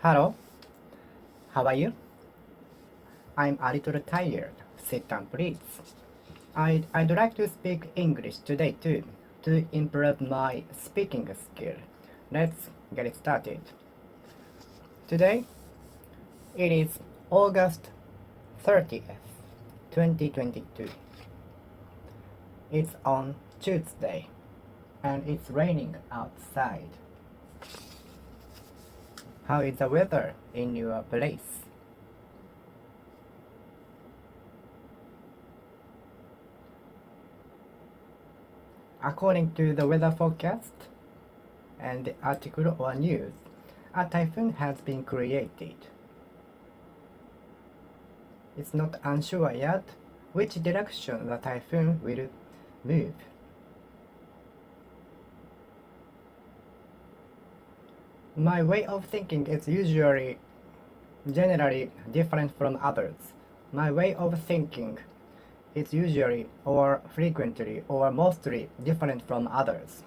Hello, how are you? I'm a little tired. Sit down, please. I'd like to speak English today too, to improve my speaking skill. Let's get it started. Today, it is August 30th, 2022. It's on Tuesday, and it's raining outside. How is the weather in your place? According to the weather forecast and the article or news, a typhoon has been created. It's not unsure yet which direction the typhoon will move. My way of thinking is generally different from others. My way of thinking is usually or frequently or mostly different from others.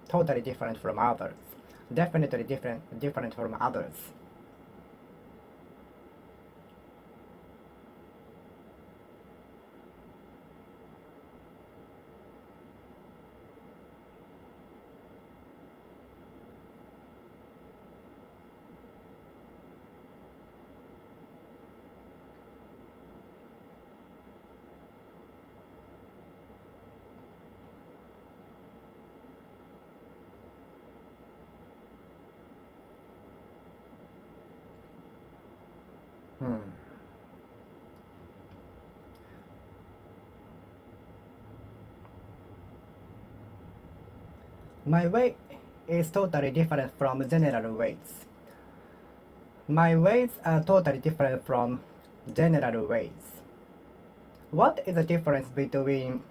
Totally different from others. Definitely different from others. Hmm. My way is totally different from general ways. My ways are totally different from general ways. What is the difference between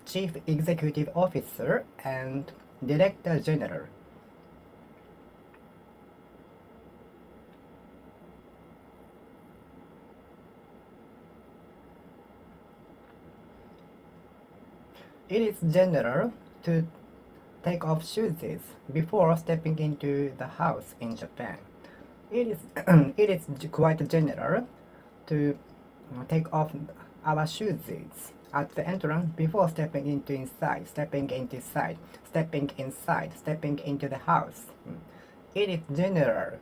Chief Executive Officer and Director General? It is general to take off shoes before stepping into the house in Japan. It is it is quite general to take off our shoes at the entrance before stepping inside, stepping into the house. It is general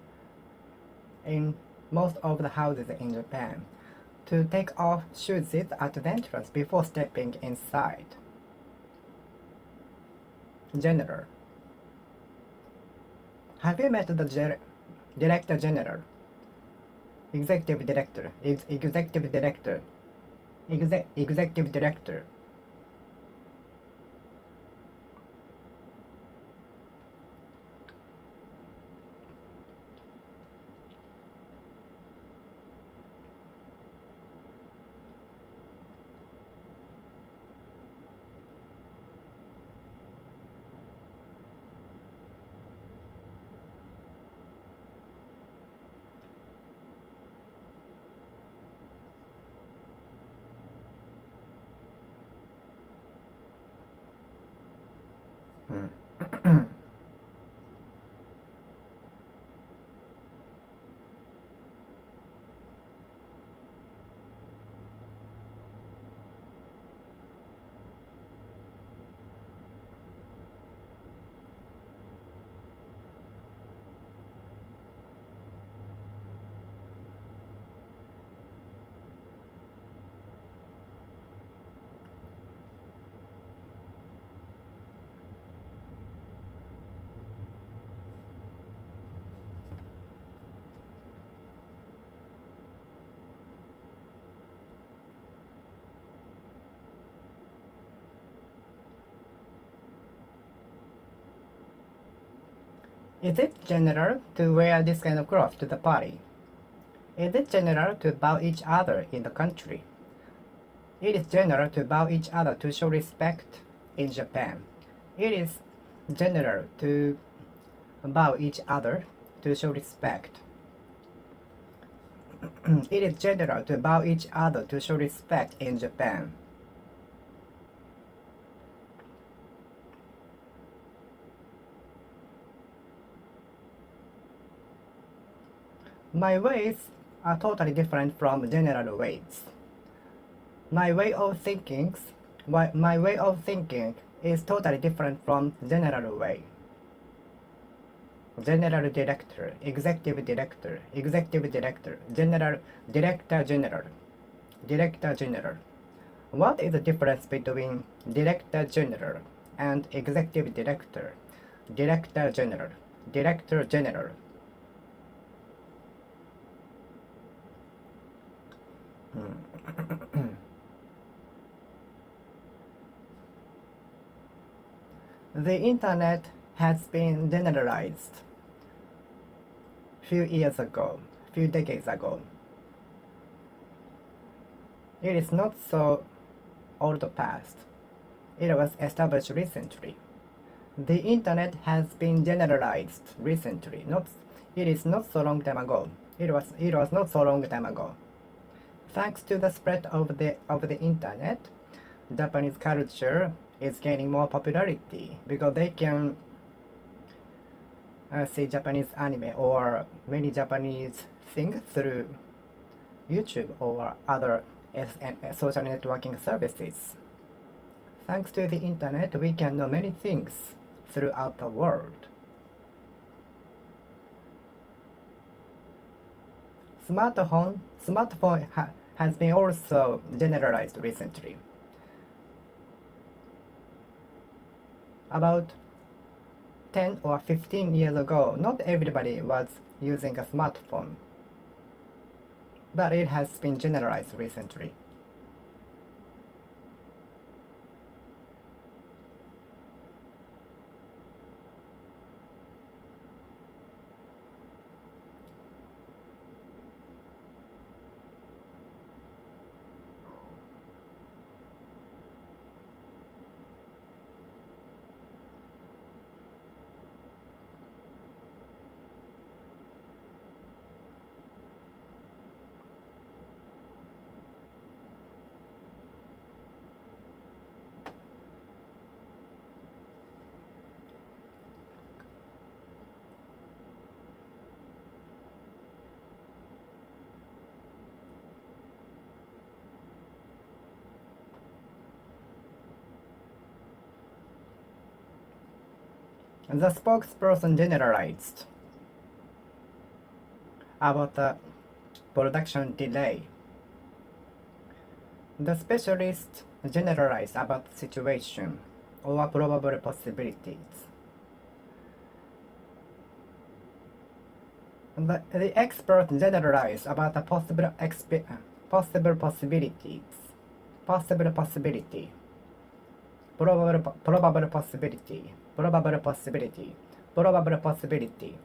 in most of the houses in Japan to take off shoes at the entrance before stepping inside. General. Have you met the Director General? Executive Director. Executive Director. Executive Director. Is it general to wear this kind of clothes to the party? Is it general to bow each other in the country? It is general to bow each other to show respect in Japan. It is general to bow each other to show respect. It is general to bow each other to show respect in Japan. My ways are totally different from general ways. My way of thinking, my way of thinking is totally different from general way. General director, executive director, executive director, general director general, director general. What is the difference between director general and executive director, director general, director general? The internet has been generalized few years ago, few decades ago. It is not so old past. It was established recently. The internet has been generalized recently. It is not so long time ago. It was not so long time ago. Thanks to the spread of the internet, Japanese culture is gaining more popularity because they can see Japanese anime or many Japanese things through YouTube or other social networking services. Thanks to the internet, we can know many things throughout the world. Smartphone has been also generalized recently. About 10 or 15 years ago, not everybody was using a smartphone, but it has been generalized recently. The spokesperson generalized about the production delay. The specialist generalized about the situation or probable possibilities. The expert generalized about the possible possibilities. Possible possibility. Probable possibility. Probable possibility. Probable possibility.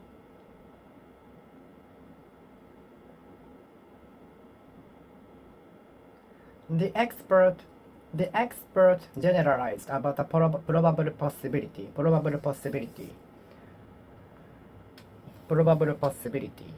The expert generalized about the probable possibility. Probable possibility. Probable possibility.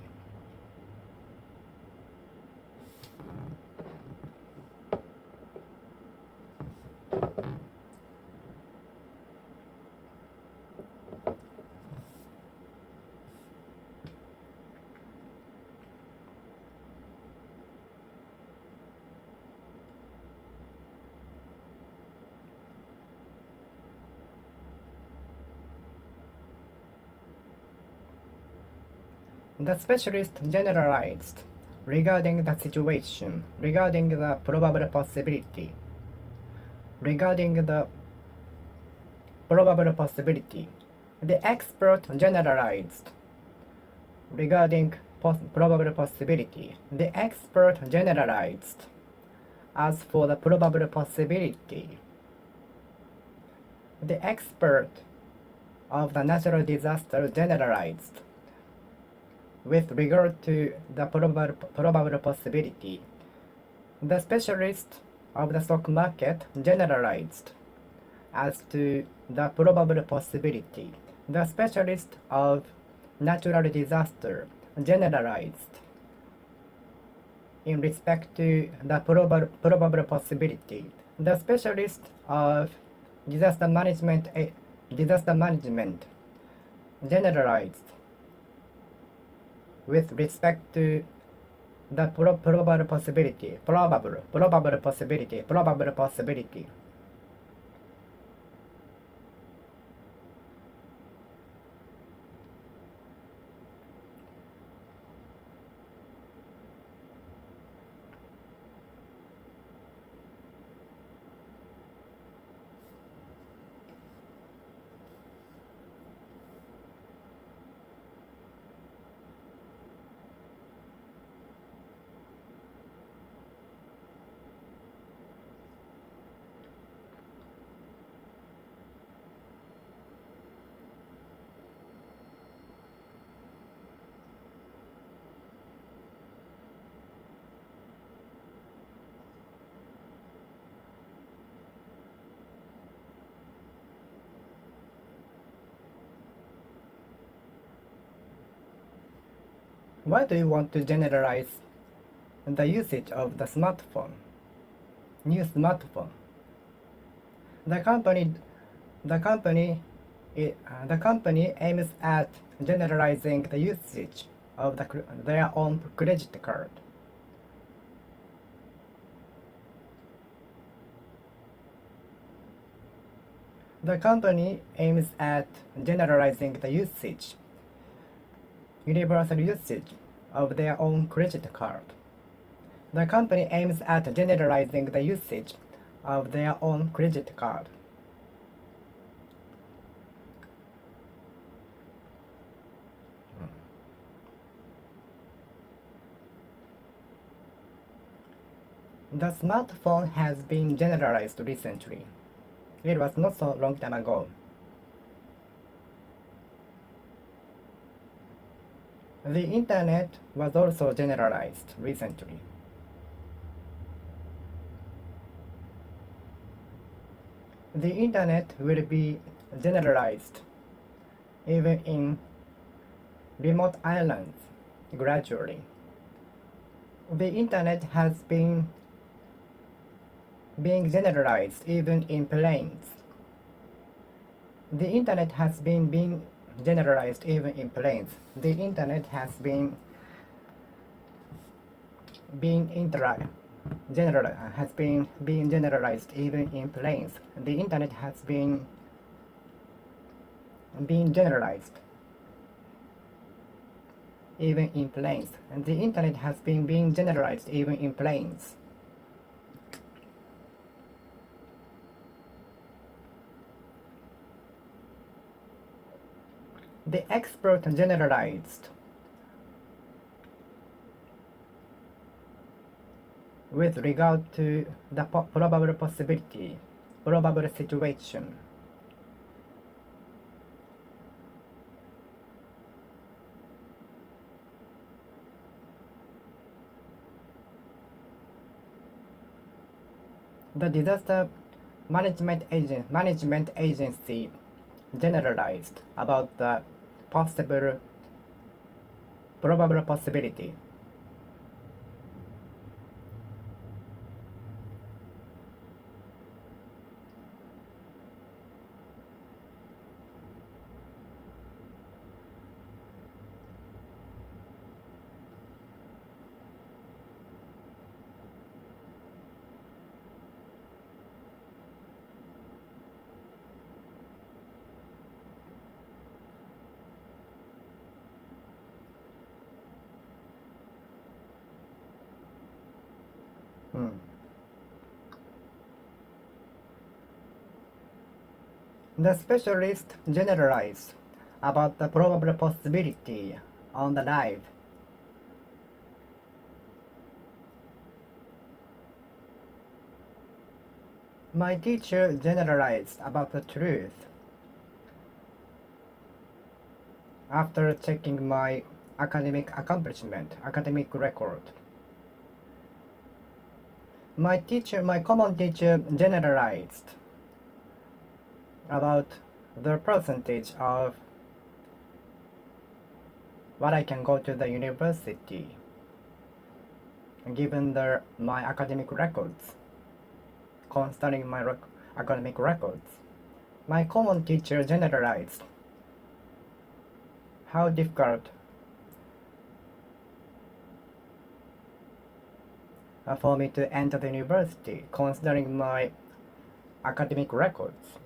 The specialist generalized regarding the situation, regarding the probable possibility, regarding the probable possibility. The expert generalized regarding probable possibility. The expert generalized as for the probable possibility. The expert of the natural disaster generalized with regard to the probable possibility. The specialist of the stock market generalized as to the probable possibility. The specialist of natural disaster generalized in respect to the probable possibility. The specialist of disaster management generalized with respect to the probable possibility. Probable possibility. Why do you want to generalize the usage of the smartphone? New smartphone. The company, the company, the company aims at generalizing the usage of their own credit card. The company aims at generalizing the universal usage of their own credit card. The company aims at generalizing the usage of their own credit card. The smartphone has been generalized recently. It was not so long time ago. The internet was also generalized recently. The internet will be generalized even in remote islands gradually. The internet has been being generalized even in planes. The internet has been being generalized even in planes. The internet has been being generalized even in planes. The internet has been generalized even in planes. And the internet has been being generalized even in planes. The expert generalized with regard to the probable possibility, probable situation. The disaster management agency generalized about the probable possibility. The specialist generalized about the probable possibility on the live. My teacher generalized about the truth after checking my academic record. My common teacher generalized about the percentage of what I can go to the university given my academic records, concerning my academic records. My common teacher generalized how difficult for me to enter the university, considering my academic records.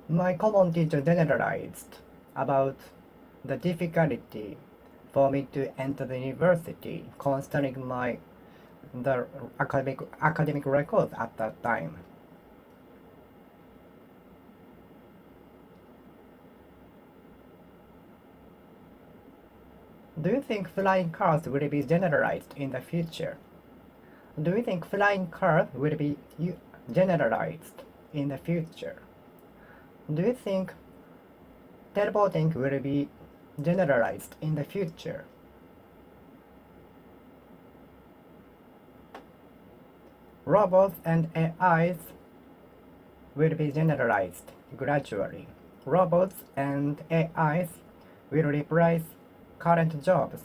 My common teacher generalized about the difficulty for me to enter the university, considering the academic records at that time. Do you think flying cars will be generalized in the future? Do you think flying cars will be generalized in the future? Do you think teleporting will be generalized in the future? Robots and AIs will be generalized gradually. Robots and AIs will replace current jobs.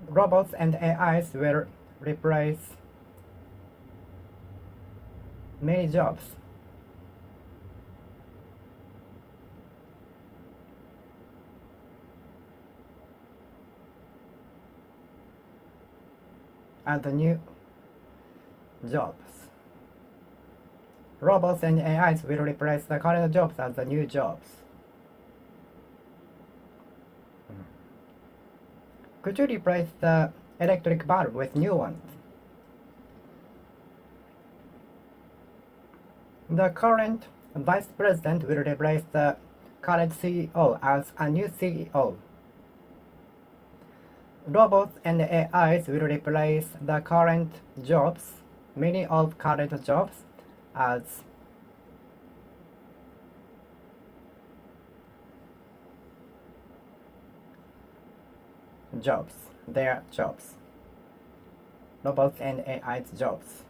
Robots and AIs will replace many jobs. And the new jobs. Robots and AIs will replace the current jobs as the new jobs. Could you replace the electric bulb with new ones? The current vice president will replace the current CEO as a new CEO. Robots and AIs will replace the current jobs, many of current jobs, as jobs, their jobs. Robots and AIs jobs.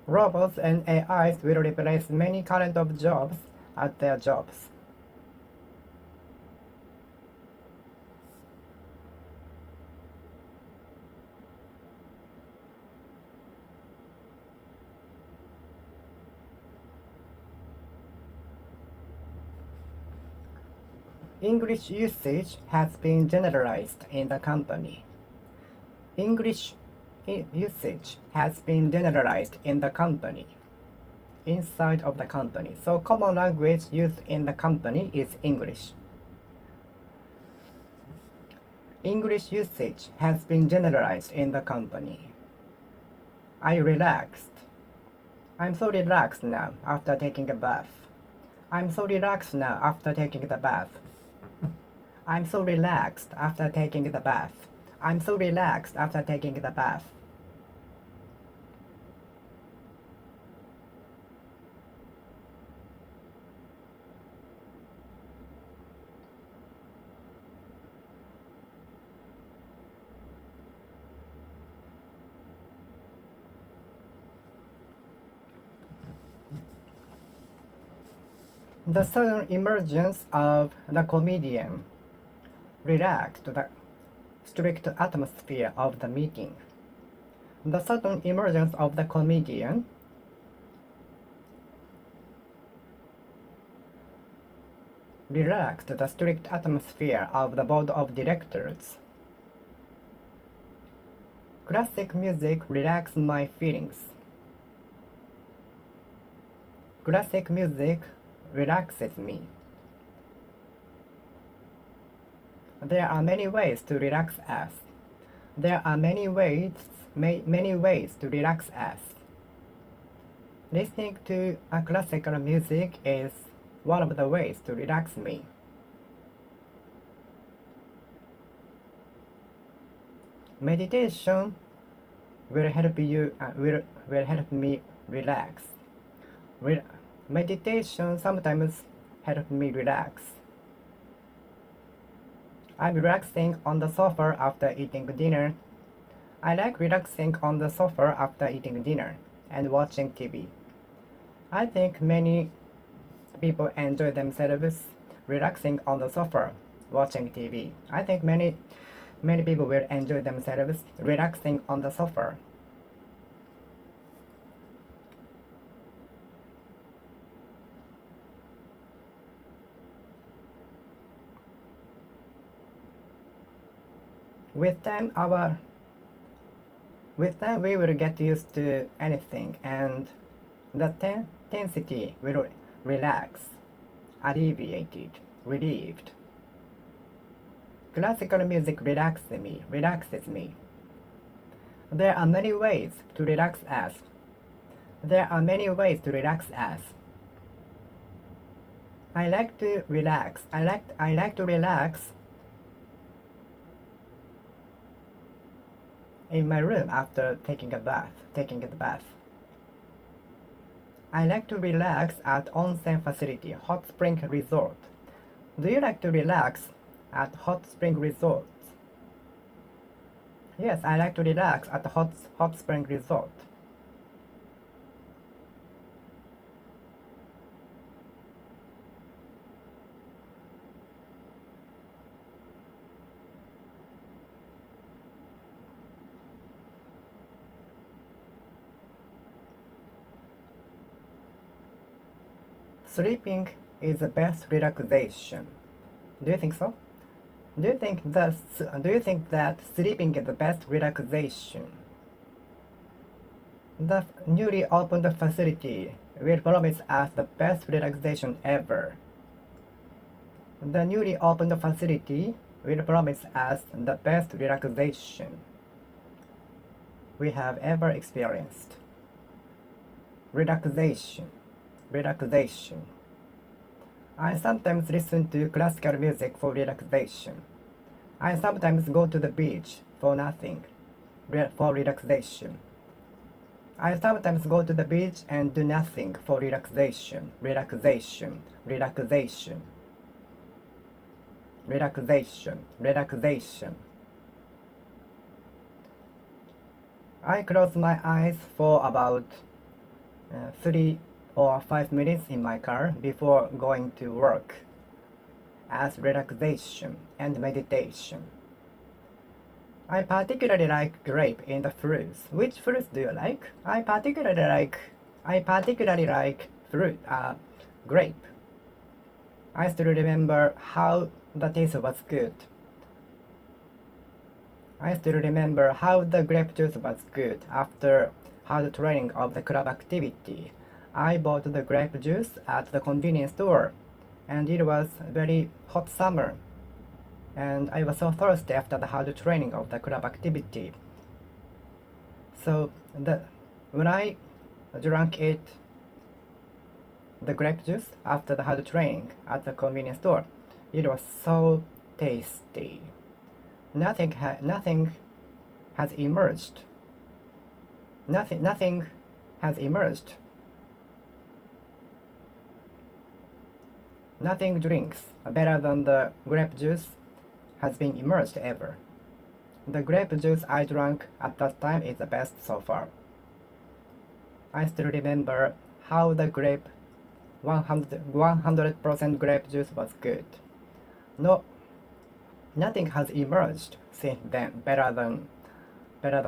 Robots and AIs will replace many current of jobs at their jobs. English usage has been generalized in the company. English usage has been generalized in the company, inside of the company. So common language used in the company is English. English usage has been generalized in the company. I relaxed. I'm so relaxed now after taking a bath. I'm so relaxed now after taking the bath. I'm so relaxed after taking the bath. I'm so relaxed after taking the bath. The sudden emergence of the comedian relaxed the strict atmosphere of the meeting. The sudden emergence of the comedian relaxed the strict atmosphere of the board of directors. Classic music relaxes my feelings. Classic music relaxes me. There are many ways to relax us. There are many ways to relax us. Listening to a classical music is one of the ways to relax me. Meditation will help me relax. Meditation sometimes helps me relax. I'm relaxing on the sofa after eating dinner. I like relaxing on the sofa after eating dinner and watching TV. I think many people enjoy themselves relaxing on the sofa watching TV. I think many people will enjoy themselves relaxing on the sofa. With time, we will get used to anything, and the tensity will relax, alleviated, relieved. Classical music relaxes me. There are many ways to relax us. There are many ways to relax us. I like to relax. I like to relax in my room after taking a bath. I like to relax at onsen facility, hot spring resort. Do you like to relax at hot spring resorts? Yes, I like to relax at the hot spring resort. Sleeping is the best relaxation. Do you think so? Do you think that sleeping is the best relaxation? The newly opened facility will promise us the best relaxation ever. The newly opened facility will promise us the best relaxation we have ever experienced. Relaxation. I sometimes listen to classical music for relaxation. I sometimes go to the beach for nothing, for relaxation. I sometimes go to the beach and do nothing for relaxation. I close my eyes for about 3 or 5 minutes in my car before going to work as relaxation and meditation. I particularly like grape in the fruits. Which fruits do you like? I particularly like grape. I still remember how the taste was good. I still remember how the grape juice was good after hard training of the club activity. I bought the grape juice at the convenience store, and it was very hot summer, and I was so thirsty after the hard training of the club activity. So when I drank the grape juice after the hard training at the convenience store, it was so tasty. Nothing has emerged. Nothing has emerged. Nothing drinks better than the grape juice has been emerged ever. The grape juice I drank at that time is the best so far. I still remember how the 100% grape juice was good. Nothing has emerged since then better than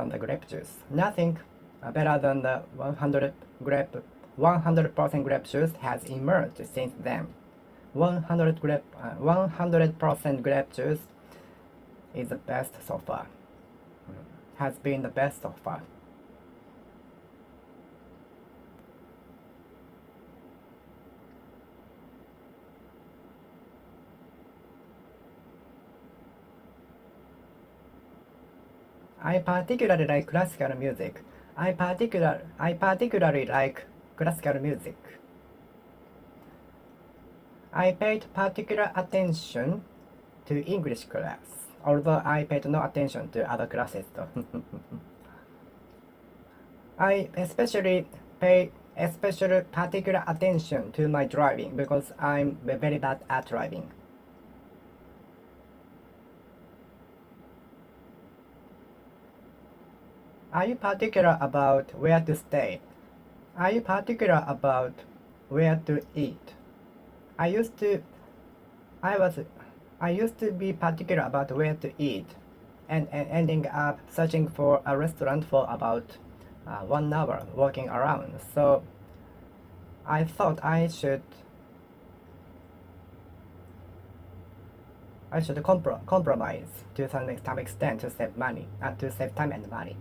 the grape juice. Nothing better than the 100% grape juice has emerged since then. 100% grape juice is the best so far. Has been the best so far. I particularly like classical music. I particularly like classical music. I paid particular attention to English class, although I paid no attention to other classes though. I especially pay particular attention to my driving because I'm very bad at driving. Are you particular about where to stay? Are you particular about where to eat? I used to be particular about where to eat, and ending up searching for a restaurant for about 1 hour walking around. So I thought I should compromise to some extent to save money, to save time and money.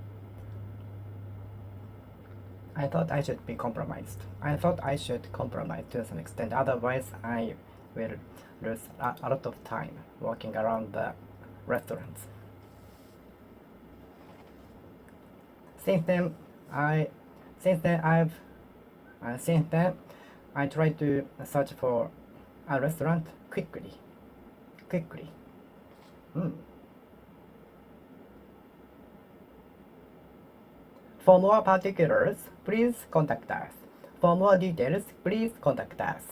I thought I should be compromised. I thought I should compromise to some extent. Otherwise, I will lose a lot of time walking around the restaurants. Since then, I try to search for a restaurant quickly. For more particulars, please contact us. For more details, please contact us.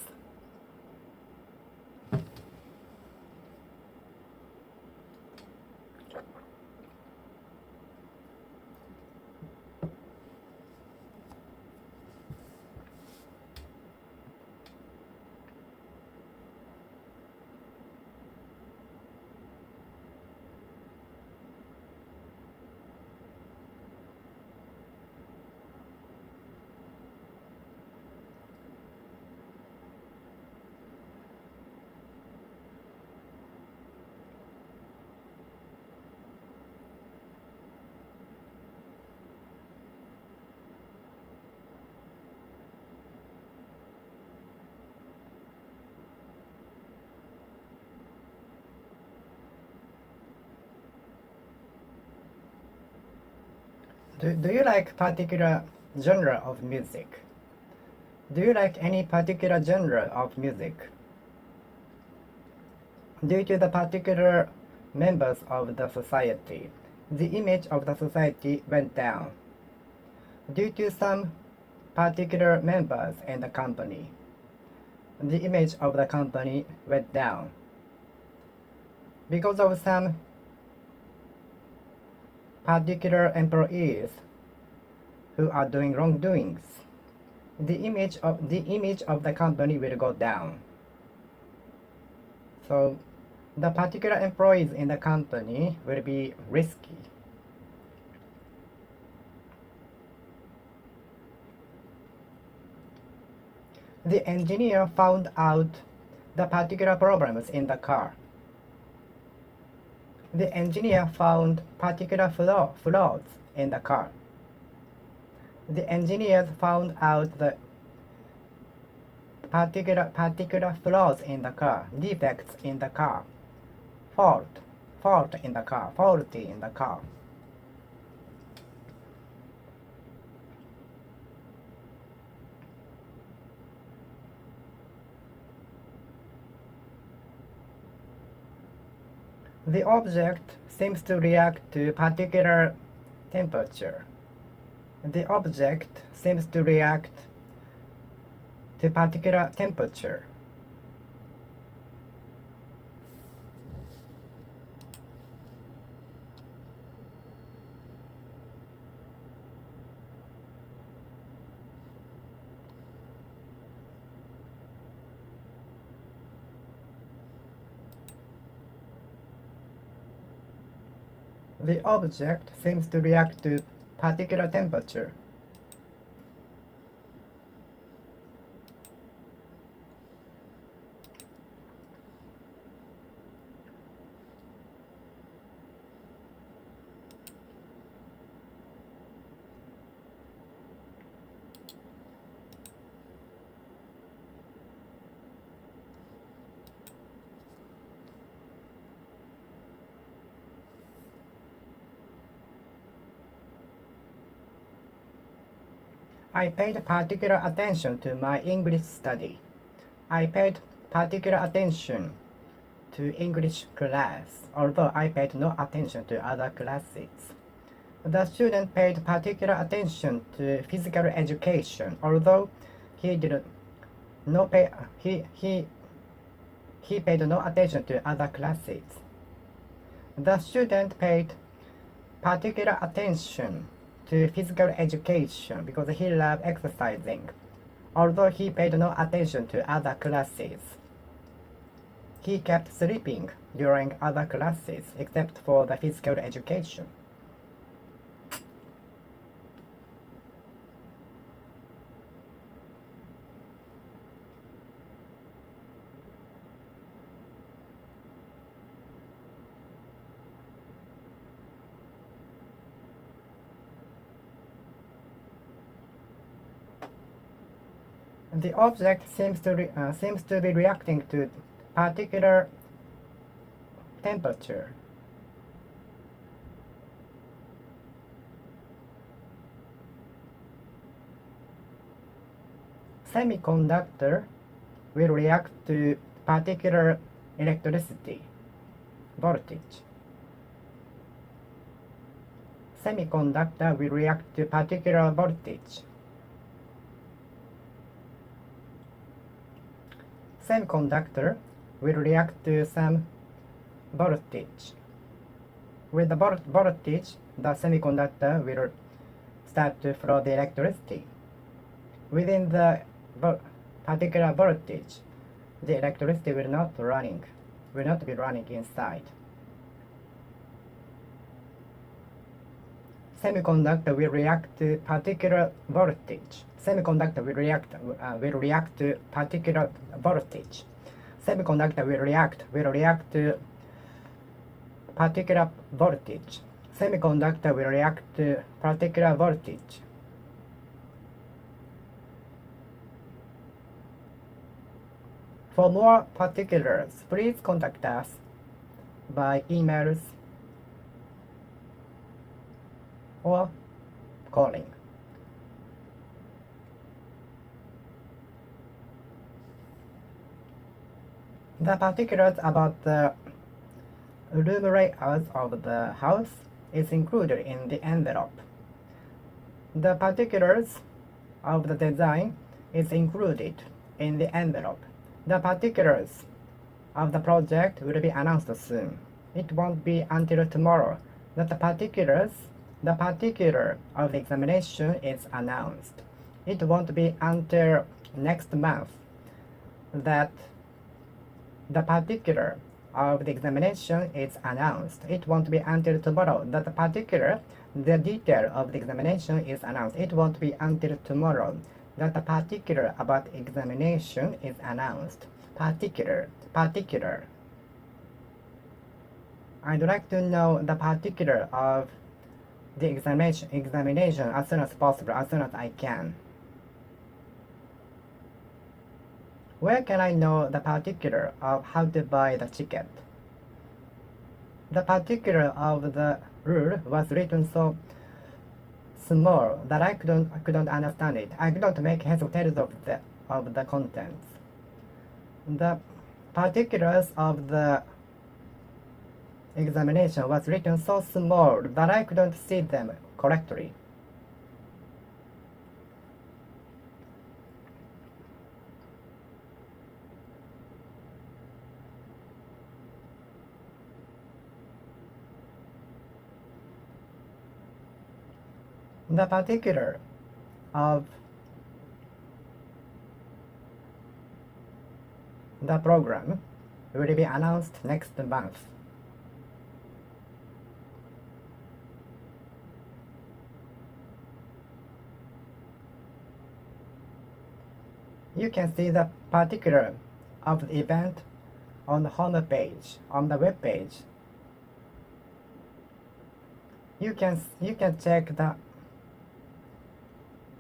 Do you like particular genre of music? Do you like any particular genre of music? Due to the particular members of the society, the image of the society went down. Due to some particular members in the company, the image of the company went down. Because of some particular employees who are doing wrongdoings, the image of the company will go down. So the particular employees in the company will be risky. The engineer found out the particular problems in the car. The engineer found particular flaws in the car. The engineers found out the particular flaws in the car, defects in the car, fault in the car, faulty in the car. The object seems to react to particular temperature. The object seems to react to particular temperature. The object seems to react to particular temperature. I paid particular attention to my English study. I paid particular attention to English class, although I paid no attention to other classes. The student paid particular attention to physical education, although he did not pay he paid no attention to other classes. The student paid particular attention to physical education because he loved exercising, although he paid no attention to other classes. He kept sleeping during other classes except for the physical education. The object seems to be reacting to particular temperature. Semiconductor will react to particular electricity voltage. Semiconductor will react to particular voltage. Semiconductor will react to some voltage. With the voltage, the semiconductor will start to flow the electricity. Within the particular voltage, the electricity will not be running inside. Semiconductor will react to particular voltage. Semiconductor will react to particular voltage. Semiconductor will react to particular voltage. Semiconductor will react to particular voltage. For more particulars, please contact us by emails or calling. The particulars about the room layout of the house is included in the envelope. The particulars of the design is included in the envelope. The particulars of the project will be announced soon. It won't be until tomorrow that the particular of the examination is announced. It won't be until next month that the particular of the examination is announced. It won't be until tomorrow that the detail of the examination is announced. It won't be until tomorrow that the particular about examination is announced. Particular. I'd like to know the particular of the examination as soon as possible, as soon as I can. Where can I know the particular of how to buy the ticket? The particular of the rule was written so small that I couldn't understand it. I couldn't make heads or tails of the contents. The particulars of the examination was written so small that I couldn't see them correctly. The particular of the program will be announced next month. You can see the particular of the event on the home page, on the web page. You can check the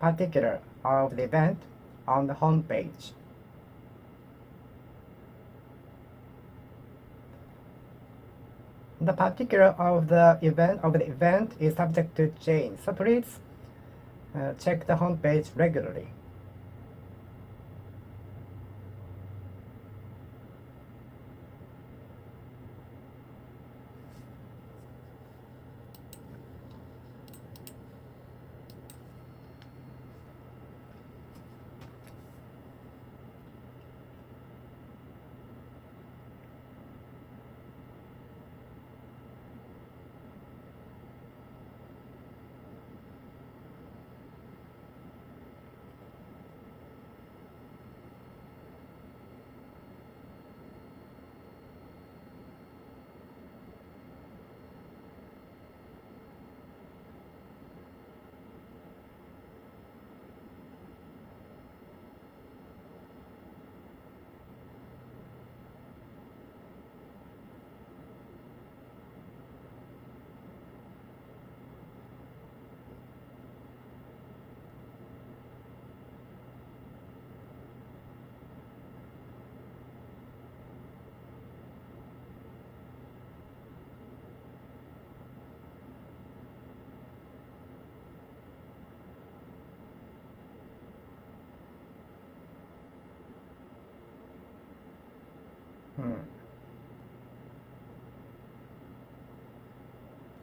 particular of the event on the home page. The particular of the event is subject to change, so please check the home page regularly.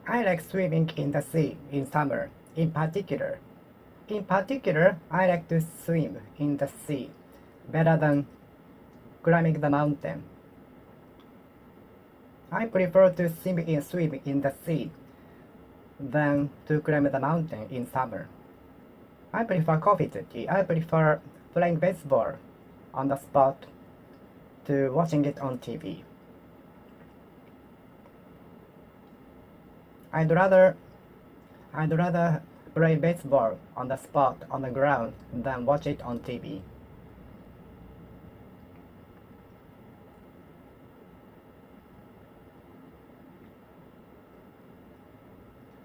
I like swimming in the sea in summer, in particular. In particular, I like to swim in the sea better than climbing the mountain. I prefer to swim in the sea than to climb the mountain in summer. I prefer coffee to tea. I prefer playing baseball on the spot to watching it on TV. I'd rather play baseball on the spot on the ground than watch it on TV.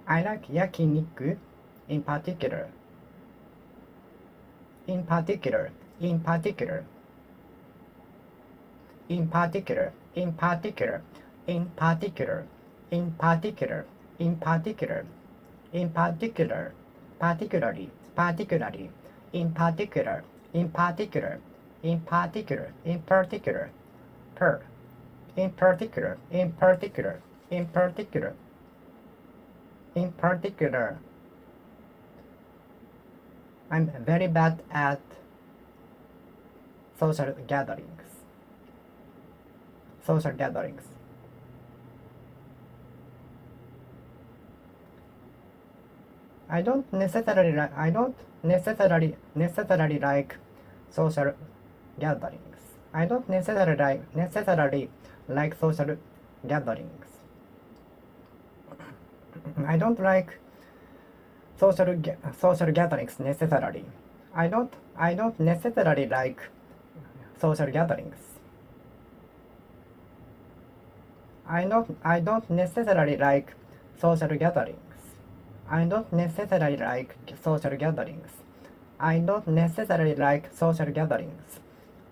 I like yakiniku in particular. In particular, in particular. In particular, in particular, in particular, in particular, in particular, in particular, particularly, particularly, in particular, in particular, in particular, in particular, per, in particular, in particular, in particular, in particular. I'm very bad at social gatherings. Social gatherings. I don't necessarily like social gatherings. I don't necessarily like social gatherings. I don't like social gatherings necessarily. I don't necessarily like social gatherings. I don't necessarily like social gatherings. I don't necessarily like social gatherings. I don't necessarily like social gatherings.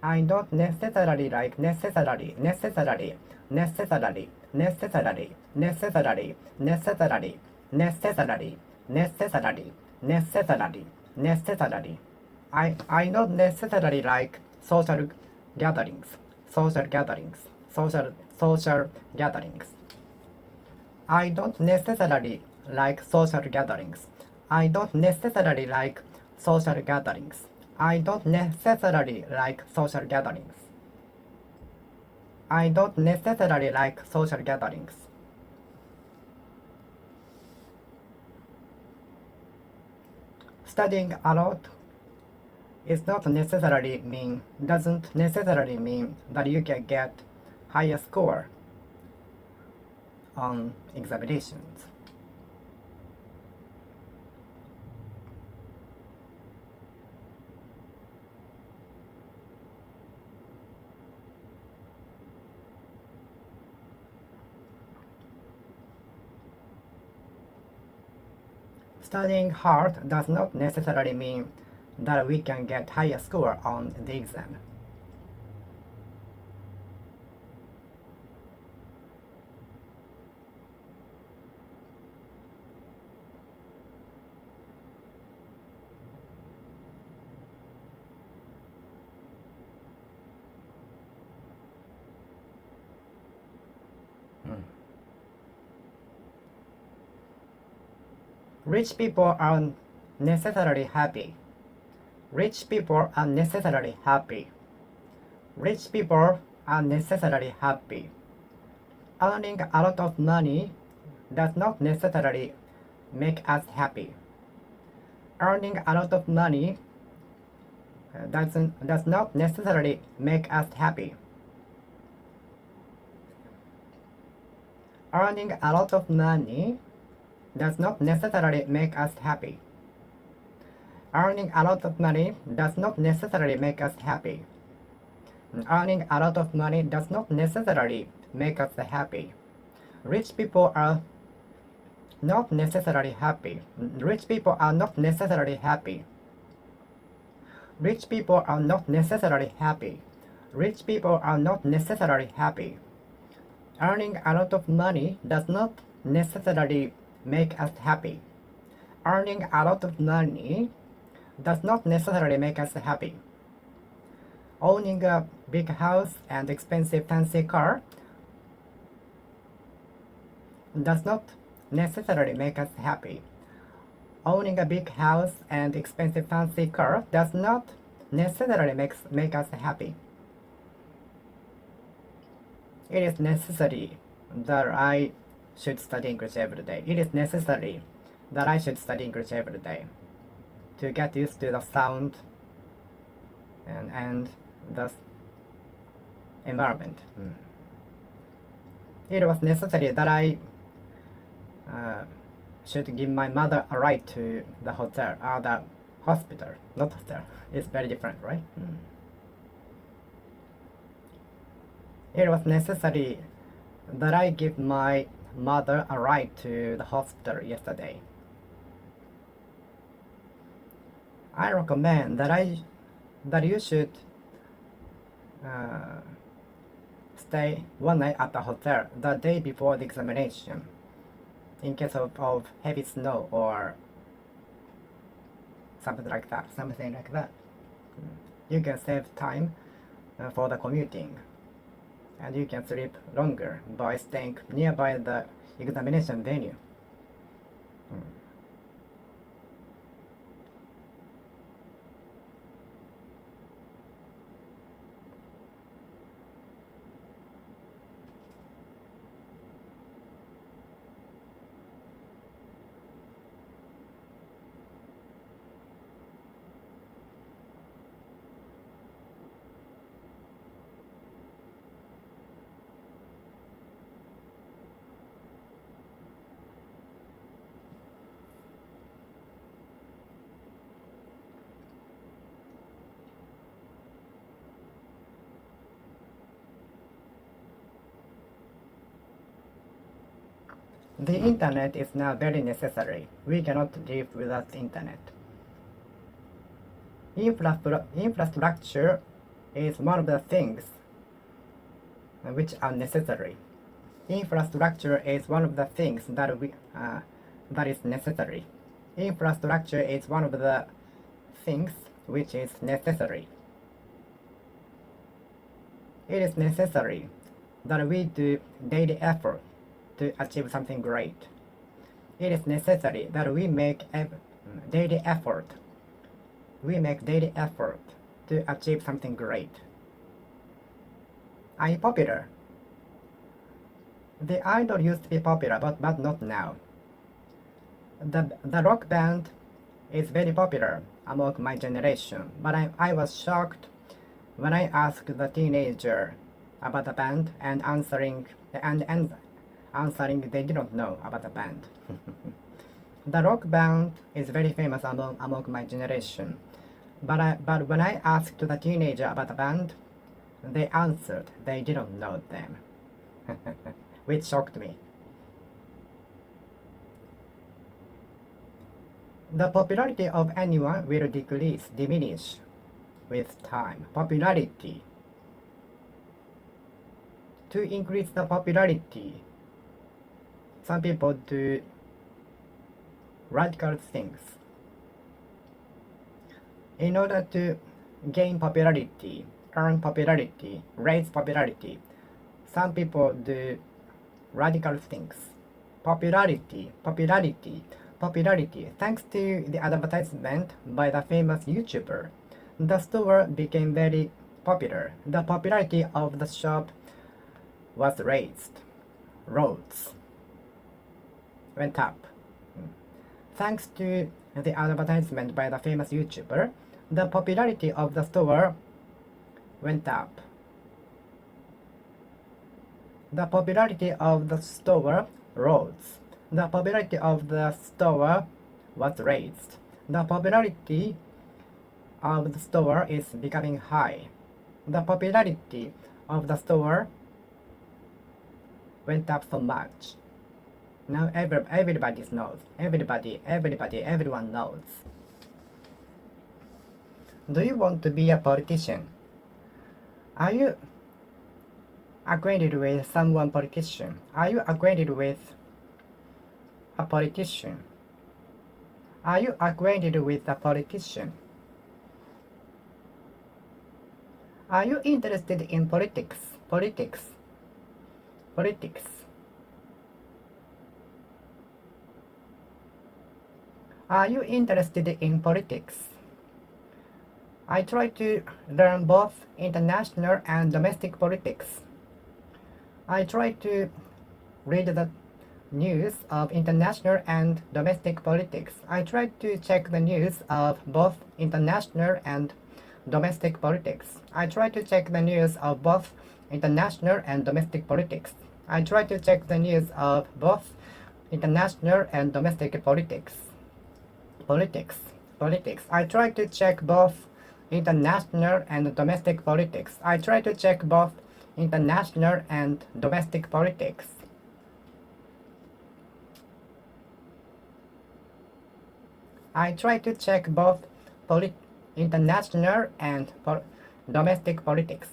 I don't necessarily like necessarily necessarily necessarily necessarily necessarily necessarily necessarily necessarily necessarily necessarily. I don't necessarily like social gatherings. Social gatherings. Social gatherings. I don't necessarily like social gatherings. I don't necessarily like social gatherings. I don't necessarily like social gatherings. I don't necessarily like social gatherings. Studying a lot doesn't necessarily mean that you can get higher score on examinations. Studying hard does not necessarily mean that we can get higher score on the exam. Rich people are necessarily happy. Rich people are necessarily happy. Rich people are necessarily happy. Earning a lot of money does not necessarily make us happy. Earning a lot of money does not necessarily make us happy. Earning a lot of money does not necessarily make us happy. Earning a lot of money does not necessarily make us happy. Earning a lot of money does not necessarily make us happy. Rich people are not necessarily happy. Rich people are not necessarily happy. Rich people are not necessarily happy. Rich people are not necessarily happy. Earning a lot of money does not necessarily make us happy. Earning a lot of money does not necessarily make us happy. Owning a big house and expensive fancy car does not necessarily make us happy. Owning a big house and expensive fancy car does not necessarily make us happy. It is necessary that I should study English every day. It is necessary that I should study English every day to get used to the sound and the environment. It was necessary that I should give my mother a ride to the hotel, the hospital, not hotel. It's very different, right? It was necessary that I give my mother a ride to the hospital yesterday. I recommend that you should stay one night at the hotel the day before the examination in case of heavy snow or something like that. You can save time for the commuting, and you can sleep longer by staying nearby the examination venue. The internet is now very necessary. We cannot live without the internet. Infrastructure is one of the things which are necessary. Infrastructure is one of the things that is necessary. Infrastructure is one of the things which is necessary. It is necessary that we do daily effort to achieve something great. It is necessary that we make daily effort. We make daily effort to achieve something great. I'm popular. The idol used to be popular, but not now. The rock band is very popular among my generation, but I was shocked when I asked the teenager about the band and answering they didn't know about the band. The rock band is very famous among my generation, but when I asked the teenager about the band, they answered they didn't know them, which shocked me. The popularity of anyone will diminish with time. Popularity. To increase the popularity, some people do radical things. In order to gain popularity, earn popularity, raise popularity, some people do radical things. Popularity. Thanks to the advertisement by the famous YouTuber, the store became very popular. The popularity of the shop was raised. Roads went up. Thanks to the advertisement by the famous YouTuber, the popularity of the store went up. The popularity of the store rose. The popularity of the store was raised. The popularity of the store is becoming high. The popularity of the store went up so much. Now everybody knows. Everyone knows. Do you want to be a politician? Are you acquainted with someone politician? Are you acquainted with a politician? Are you acquainted with a politician? Are you interested in politics? Politics. Politics. Are you interested in politics? I try to learn both international and domestic politics. I try to read the news of international and domestic politics. I try to check the news of both international and domestic politics. I try to check the news of both international and domestic politics. I try to check the news of both international and domestic politics. Politics. Politics. I try to check both international and domestic politics. I try to check both international and domestic politics. I try to check both international and domestic politics.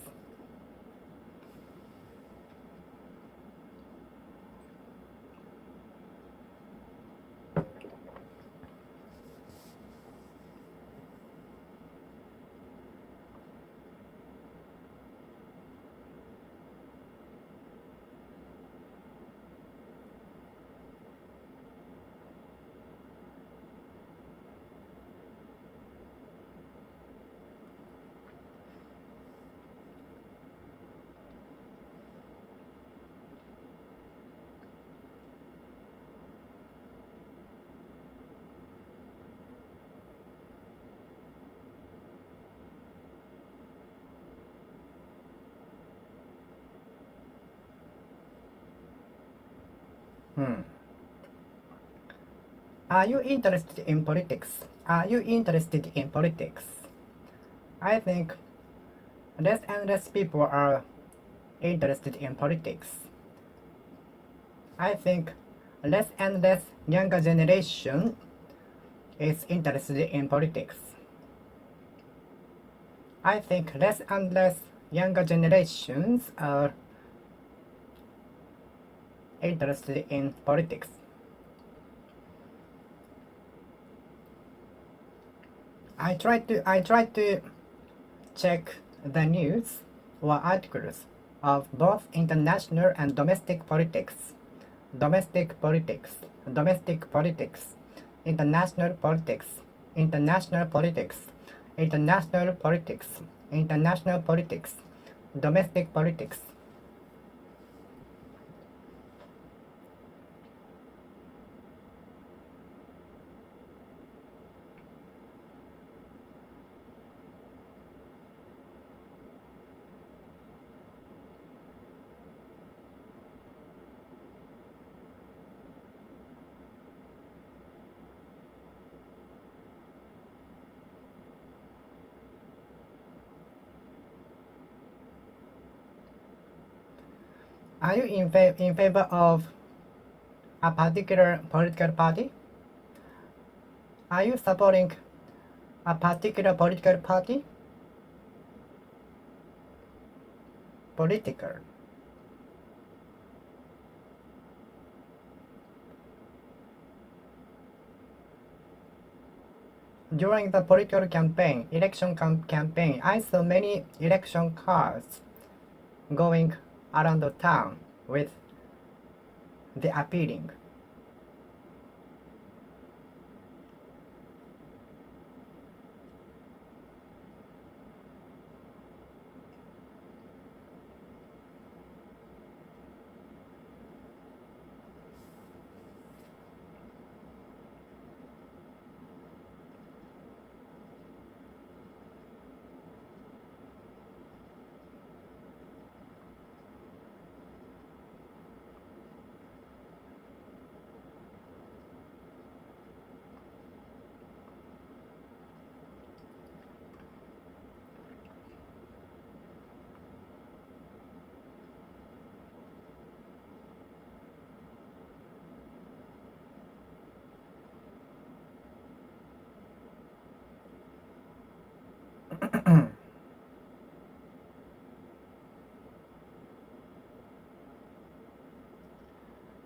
Are you interested in politics? Are you interested in politics? I think less and less people are interested in politics. I think less and less younger generation is interested in politics. I think less and less younger generations are interested in politics. I try to check the news or articles of both international and domestic politics. Domestic politics, domestic politics, international politics, international politics, international politics, international politics, domestic politics. Are you in favor of a particular political party? Are you supporting a particular political party? Political. During the political campaign, election campaign, I saw many election cards going around the town with the appealing.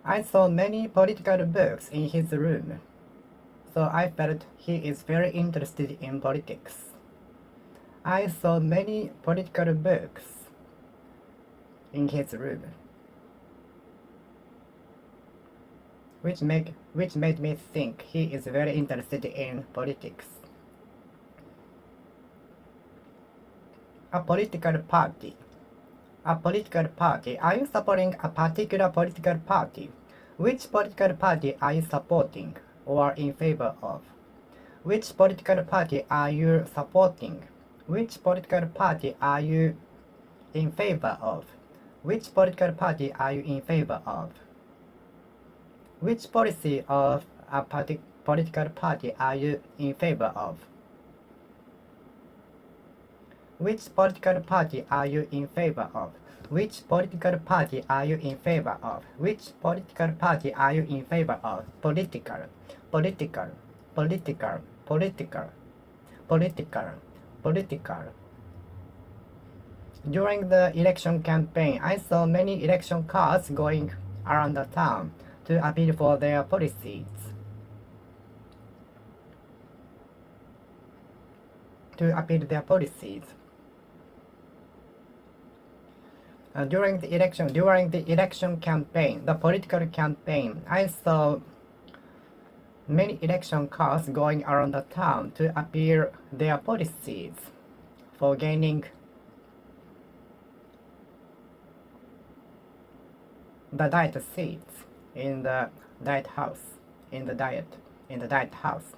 I saw many political books in his room, so I felt he is very interested in politics. I saw many political books in his room, which made me think he is very interested in politics. A political party. A political party. Are you supporting a particular political party? Which political party are you supporting or in favor of? Which political party are you supporting? Which political party are you in favor of? Which political party are you in favor of? Which policy of a political party are you in favor of? Which political party are you in favor of? Which political party are you in favor of? Which political party are you in favor of? Political, political, political, political, political, political. During the election campaign, I saw many election cards going around the town to appeal for their policies. To appeal their policies. During the election campaign, the political campaign, I saw many election cards going around the town to appeal their policies for gaining the diet seats in the diet house, in the diet house.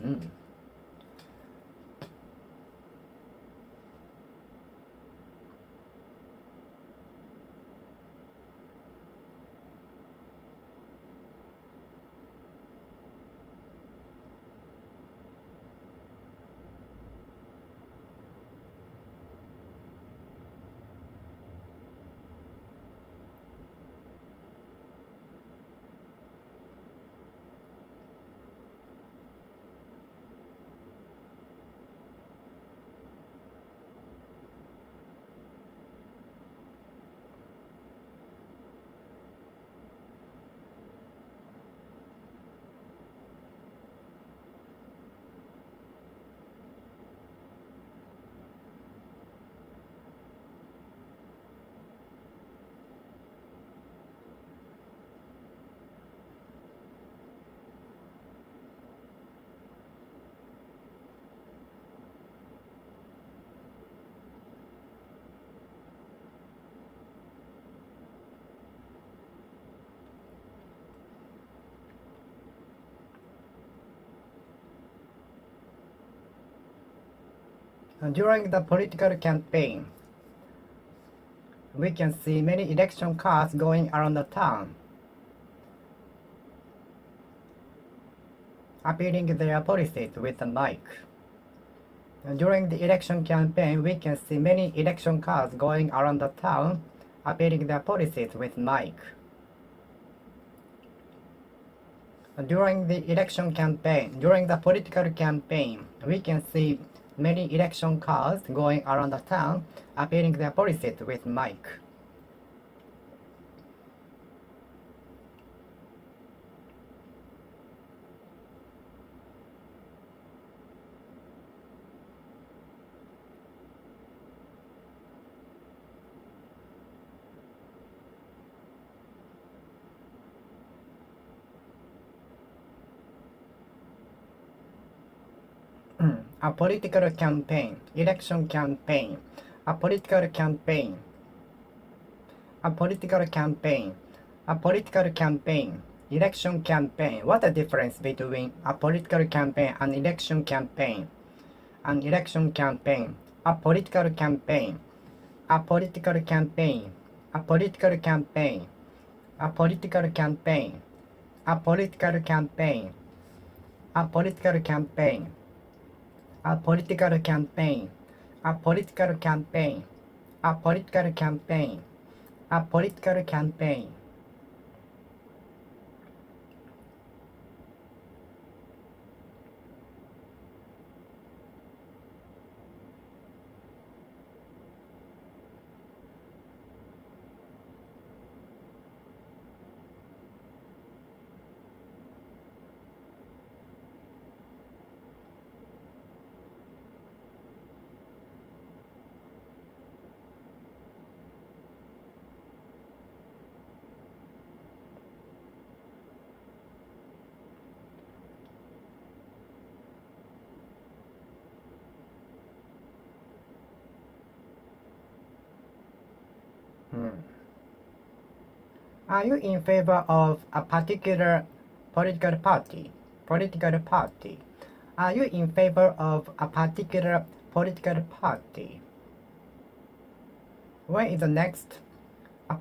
During the political campaign, we can see many election cards going around the town, appealing their policies with a mic. During the election campaign, we can see many election cards going around the town, appealing their policies with mic. During the election campaign, during the political campaign, we can see many election cards going around the town, appealing their policies with mic. A political campaign, election campaign, a political campaign, a political campaign, a political campaign, election campaign. What the difference between a political campaign and election campaign? An election campaign, a political campaign, a political campaign, a political campaign, a political campaign, a political campaign, a political campaign, a political campaign, a political campaign, a political campaign, a political campaign. Are you in favor of a particular political party? Political party. Are you in favor of a particular political party? When is the next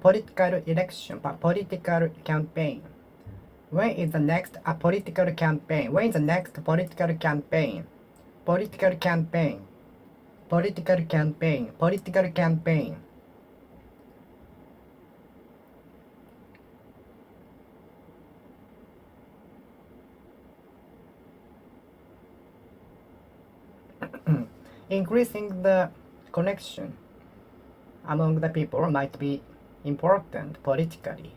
political election, political campaign? When is the next political campaign? When is the next political campaign? Political campaign. Political campaign. Political campaign. Increasing the connection among the people might be important politically.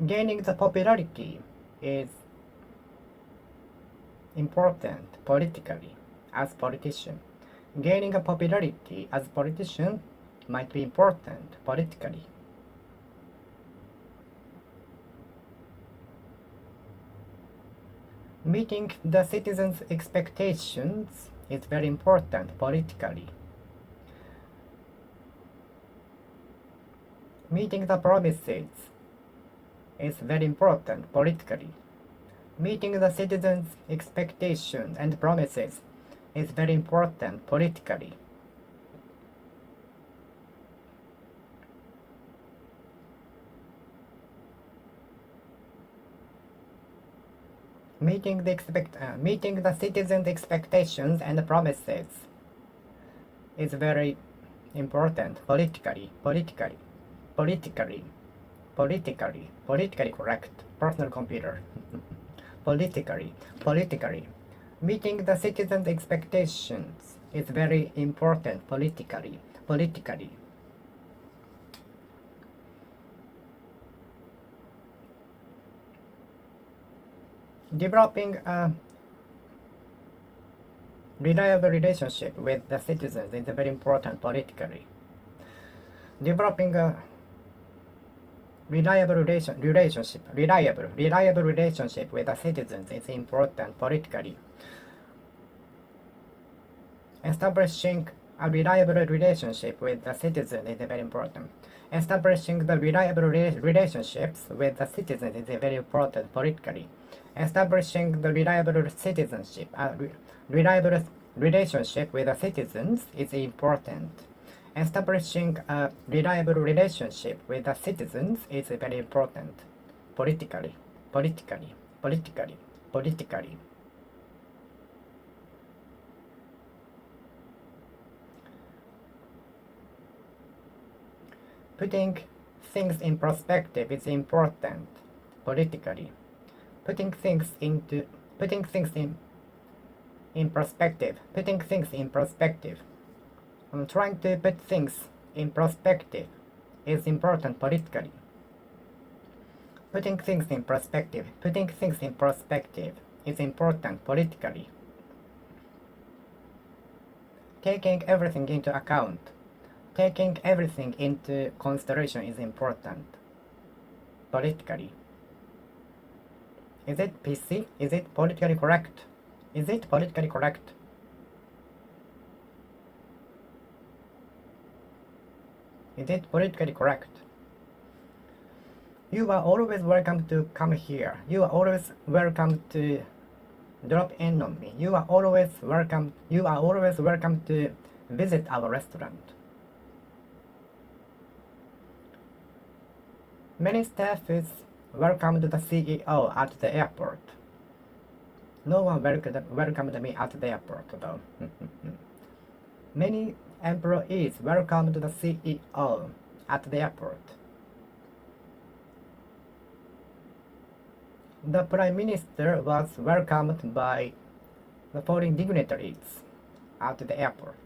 Gaining the popularity is important politically as politician. Gaining a popularity as politician might be important politically. Meeting the citizens' expectations is very important politically. Meeting the promises is very important politically. Meeting the citizens' expectations and promises is very important politically. Meeting the citizens' expectations and promises is very important politically. Politically correct. Personal computer. Politically. Meeting the citizens' expectations is very important politically. Developing a reliable relationship with the citizens is very important politically. Developing a reliable relationship with the citizens is important politically. Establishing a reliable relationship with the citizens is very important. Establishing the reliable relationships with the citizens is very important politically. Establishing the reliable relationship with the citizens is important. Establishing a reliable relationship with the citizens is very important politically. Putting things in perspective is important politically. Putting things in perspective. Trying to put things in perspective is important politically. Putting things in perspective is important politically. Taking everything into account. Taking everything into consideration is important politically. Is it PC? Is it politically correct? Is it politically correct? Is it politically correct? You are always welcome to come here. You are always welcome to drop in on me. You are always welcome to visit our restaurant. Many staff is welcomed the CEO at the airport. No one welcomed me at the airport though. Many employees welcomed the CEO at the airport. The Prime Minister was welcomed by the foreign dignitaries at the airport.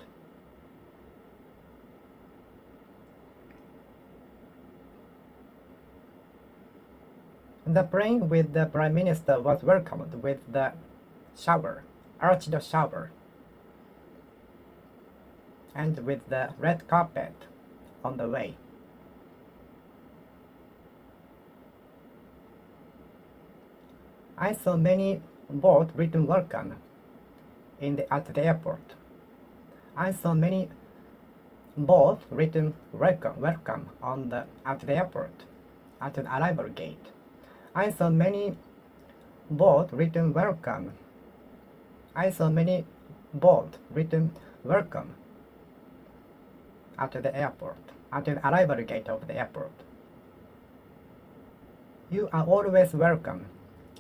The plane with the Prime Minister was welcomed with the arched shower, and with the red carpet on the way. I saw many boards written welcome at the airport. I saw many both written welcome at the airport, at the arrival gate. I saw many both written welcome. I saw many both written welcome at the airport, at the arrival gate of the airport. You are always welcome.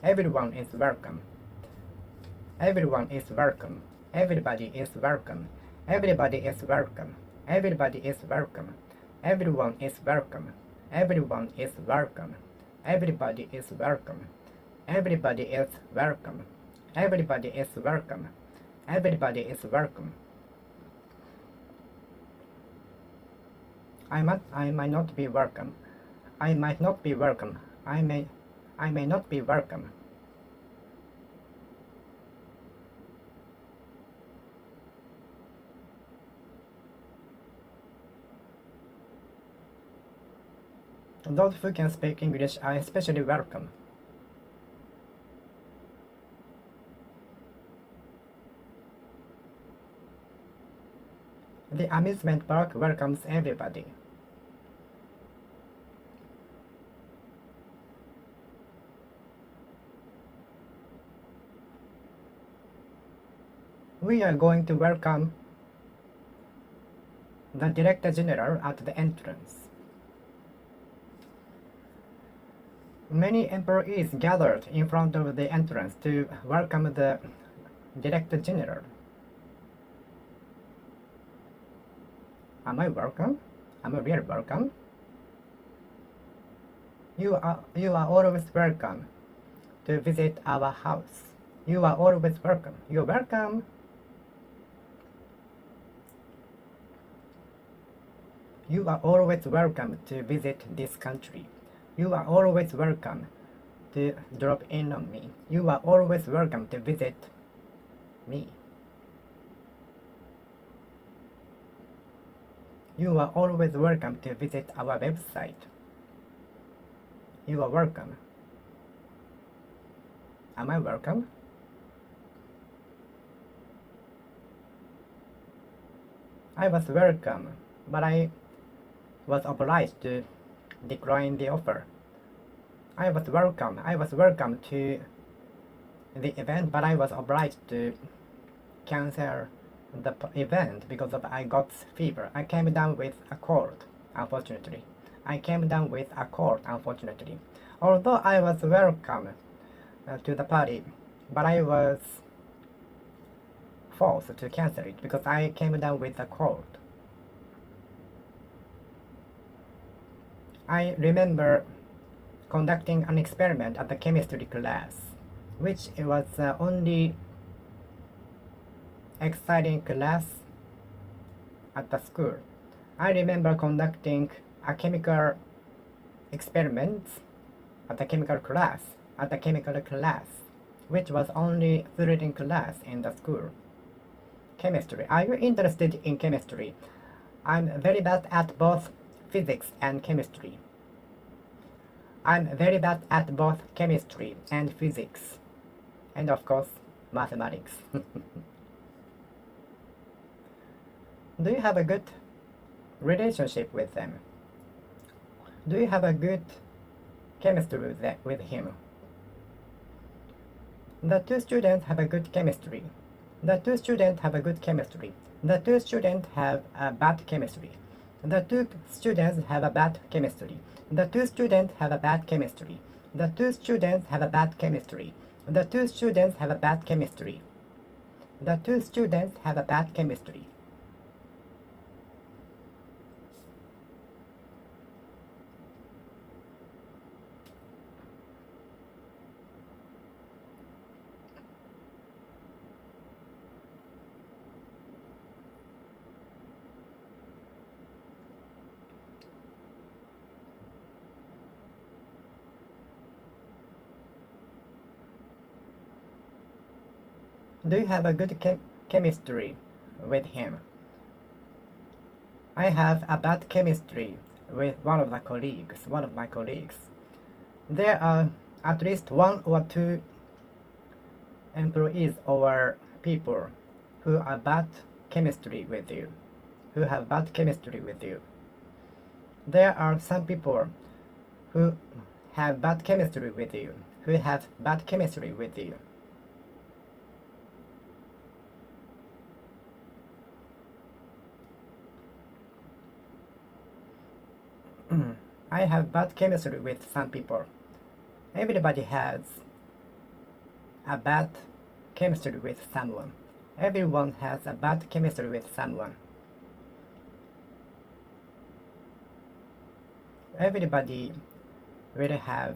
Everyone is welcome. Everyone is welcome. Everybody is welcome. Everybody is welcome. Everybody is welcome. Everyone is welcome. Everyone is welcome. Everybody is welcome. Everybody is welcome. Everybody is welcome. Everybody is welcome. I might not be welcome. I might not be welcome. I may not be welcome. Those who can speak English are especially welcome. The amusement park welcomes everybody. We are going to welcome the Director General at the entrance. Many employees gathered in front of the entrance to welcome the Director General. Am I welcome? Am I really welcome? You are always welcome to visit our house. You are always welcome. You're welcome. You are always welcome to visit this country. You are always welcome to drop in on me. You are always welcome to visit me. You are always welcome to visit our website. You are welcome. Am I welcome? I was welcome, but I was obliged to decline the offer. I was welcome to the event, but I was obliged to cancel the event because I got fever. I came down with a cold, unfortunately. Although I was welcome to the party, but I was forced to cancel it because I came down with a cold. I remember conducting an experiment at the chemistry class, which was the only exciting class at the school. I remember conducting a chemical experiment at the chemical class, which was only thrilling class in the school. Chemistry. Are you interested in chemistry? I'm very bad at both physics and chemistry. I'm very bad at both chemistry and physics. And of course, mathematics. Do you have a good relationship with them? Do you have a good chemistry with him? The two students have a good chemistry. The two students have a good chemistry. The two students have a bad chemistry. The two students have a bad chemistry. The two students have a bad chemistry. The two students have a bad chemistry. The two students have a bad chemistry. The two students have a bad chemistry. Do you have a good chemistry with him? I have a bad chemistry with one of my colleagues. There are at least one or two employees or people who are bad chemistry with you. who have bad chemistry with you. There are some people who have bad chemistry with you, who have bad chemistry with you. I have bad chemistry with some people. Everybody has a bad chemistry with someone. Everyone has a bad chemistry with someone. Everybody will have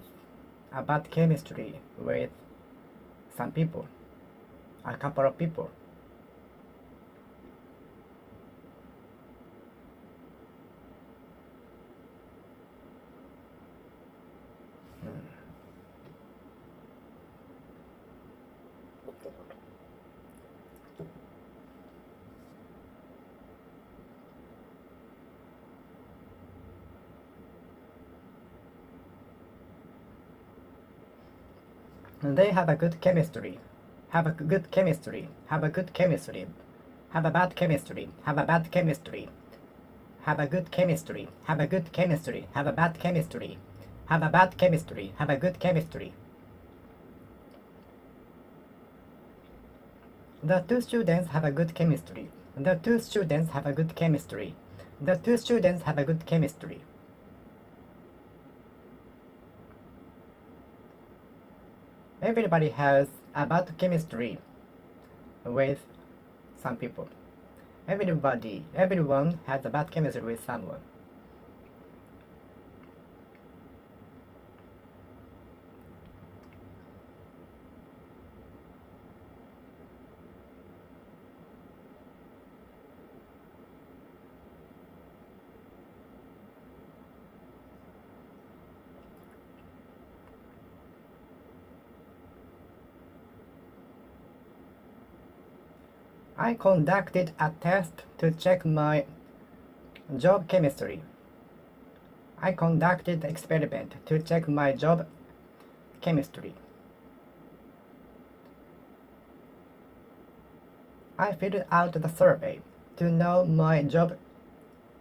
a bad chemistry with some people, a couple of people. They have a good chemistry, have a good chemistry, have a good chemistry, have a bad chemistry, have a bad chemistry, have a good chemistry, have a good chemistry, have a bad chemistry, have a bad chemistry, have a good chemistry. The two students have a good chemistry. The two students have a good chemistry. The two students have a good chemistry. Everybody has a bad chemistry with some people. Everyone has a bad chemistry with someone. I conducted a test to check my job chemistry. I conducted an experiment to check my job chemistry. I filled out the survey to know my job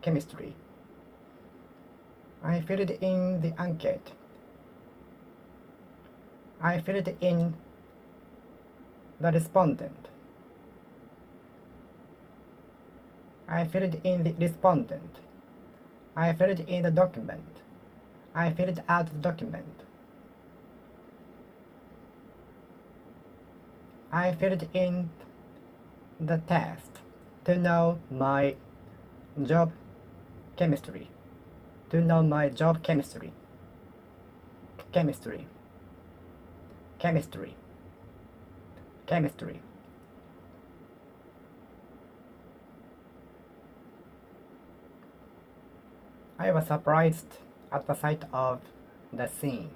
chemistry. I filled in the anket. I filled in the respondent. I filled in the respondent. I filled in the document. I filled out the document. I filled in the test to know my job chemistry. To know my job chemistry. Chemistry. Chemistry. Chemistry. I was surprised at the sight of the scene.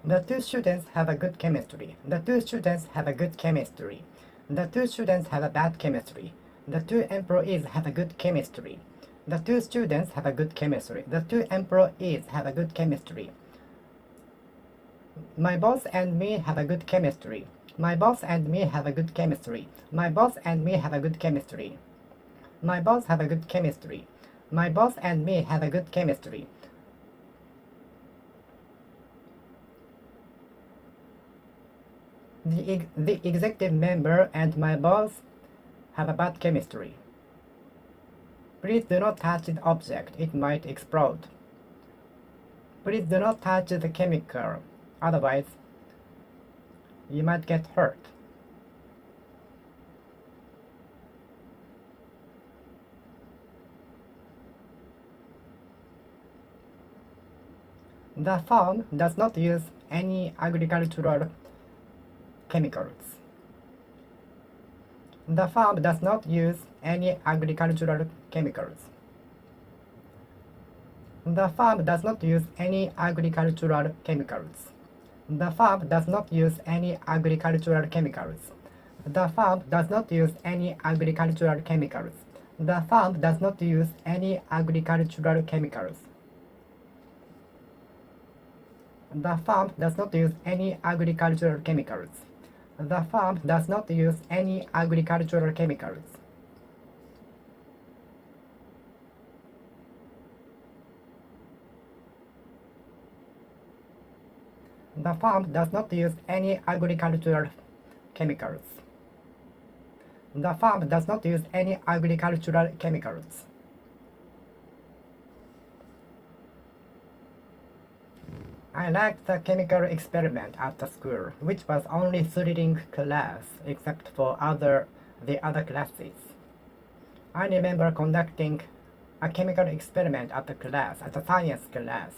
The two students have a good chemistry. The two students have a good chemistry. The two students have a bad chemistry. The two employees have a good chemistry. The two students have a good chemistry. The two employees have a good chemistry. My boss and me have a good chemistry. My boss and me have a good chemistry. My boss and me have a good chemistry. My boss have a good chemistry. My boss and me have a good chemistry. The executive member and my boss have a bad chemistry. Please do not touch the object, it might explode. Please do not touch the chemical, otherwise you might get hurt. The farm does not use any agricultural chemicals. The farm does not use any agricultural chemicals. The farm does not use any agricultural chemicals. The farm does not use any agricultural chemicals. The farm does not use any agricultural chemicals. The farm does not use any agricultural chemicals. The farm does not use any agricultural chemicals. The farm does not use any agricultural chemicals. The farm does not use any agricultural chemicals. The farm does not use any agricultural chemicals. I liked the chemical experiment at the school, which was only thrilling class except for the other classes. I remember conducting a chemical experiment at the science class,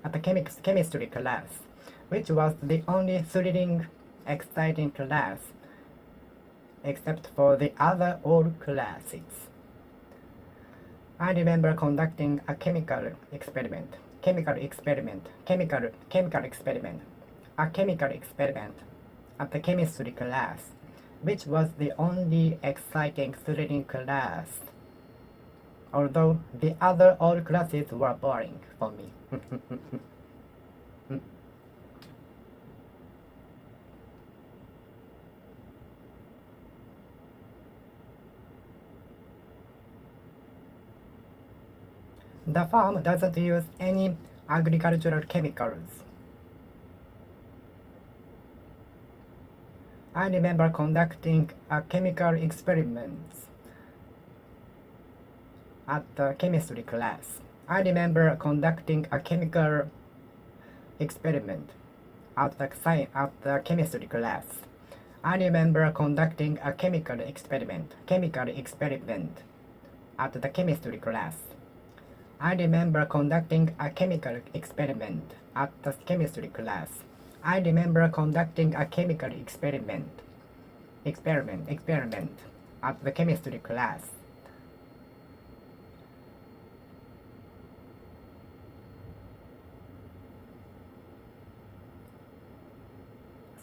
at the chemistry class, which was the only thrilling, exciting class except for the other all classes. I remember conducting a chemical experiment at the chemistry class, which was the only exciting, thrilling class, although the other all classes were boring for me. The farm doesn't use any agricultural chemicals. I remember conducting a chemical experiments at the chemistry class. I remember conducting a chemical experiment at the chemistry class. I remember conducting a chemical experiment at the chemistry class. I remember conducting a chemical experiment at the chemistry class. I remember conducting a chemical experiment at the chemistry class.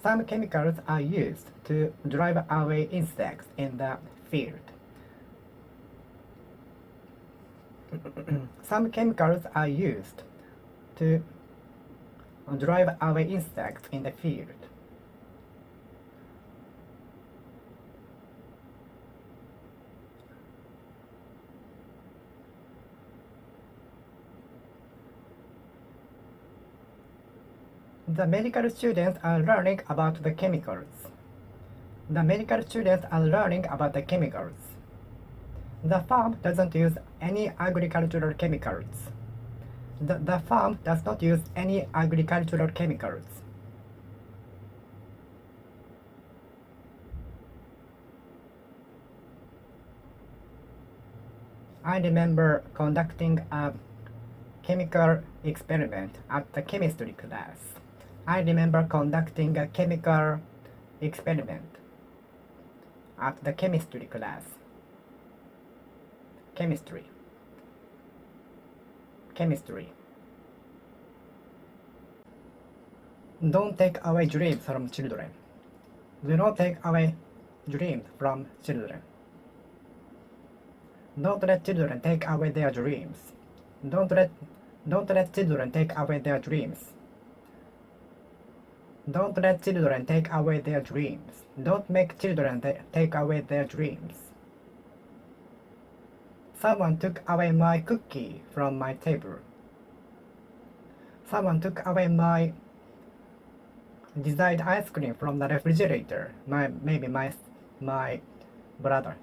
Some chemicals are used to drive away insects in the field. Some chemicals are used to drive away insects in the field. The medical students are learning about the chemicals. The medical students are learning about the chemicals. The farm doesn't use any agricultural chemicals. The farm does not use any agricultural chemicals. I remember conducting a chemical experiment at the chemistry class. I remember conducting a chemical experiment at the chemistry class. Chemistry. Don't take away dreams from children. Do not take away dreams from children. Don't let children take away their dreams. Don't let children take away their dreams. Don't let children take away their dreams. Don't make children take away their dreams. Someone took away my cookie from my table. Someone took away my desired ice cream from the refrigerator. Maybe my brother.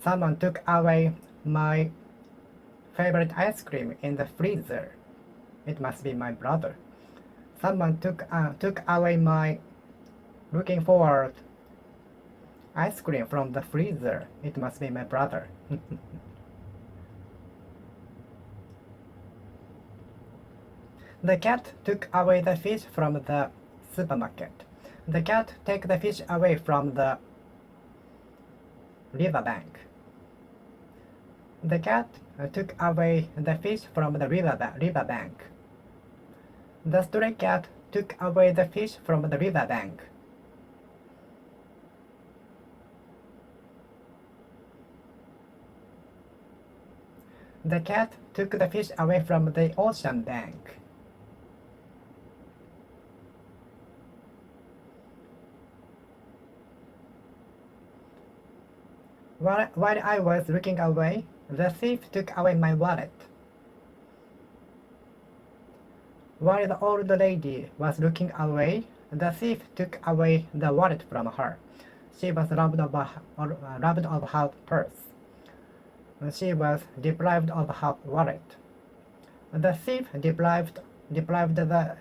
Someone took away my favorite ice cream in the freezer. It must be my brother. Someone took away my looking forward ice cream from the freezer. It must be my brother. The cat took away the fish from the supermarket. The cat took the fish away from the riverbank. The cat took away the fish from the riverbank. The stray cat took away the fish from the riverbank. The cat took the fish away from the ocean bank. While I was looking away, the thief took away my wallet. While the old lady was looking away, the thief took away the wallet from her. She was robbed of her purse. She was deprived of her wallet. The thief deprived the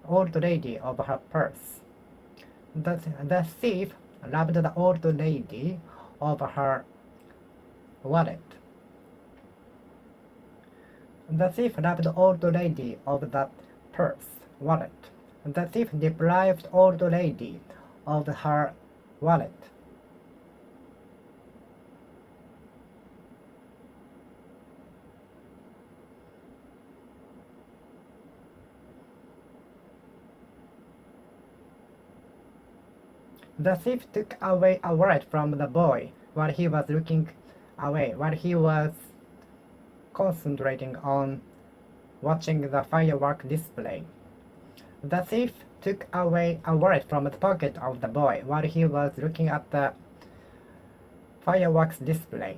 old lady of her purse. The thief robbed the old lady of her wallet. The thief robbed the old lady of the purse, wallet. The thief deprived old lady of her wallet. The thief took away a wallet from the boy while he was looking away, while he was concentrating on watching the firework display. The thief took away a wallet from the pocket of the boy while he was looking at the fireworks display.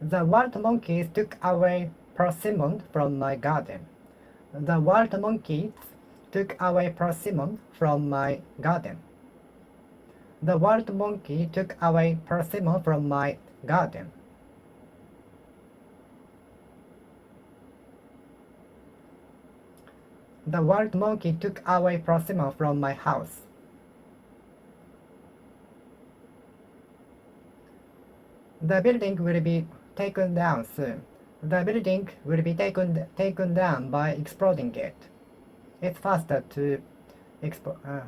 The wild monkeys took away persimmon from my garden. The wild monkeys took away persimmon from my garden. The wild monkey took away persimmon from my garden. The wild monkey took away persimmon from my house. The building will be taken down soon. The building will be taken down by exploding it. It's faster to explode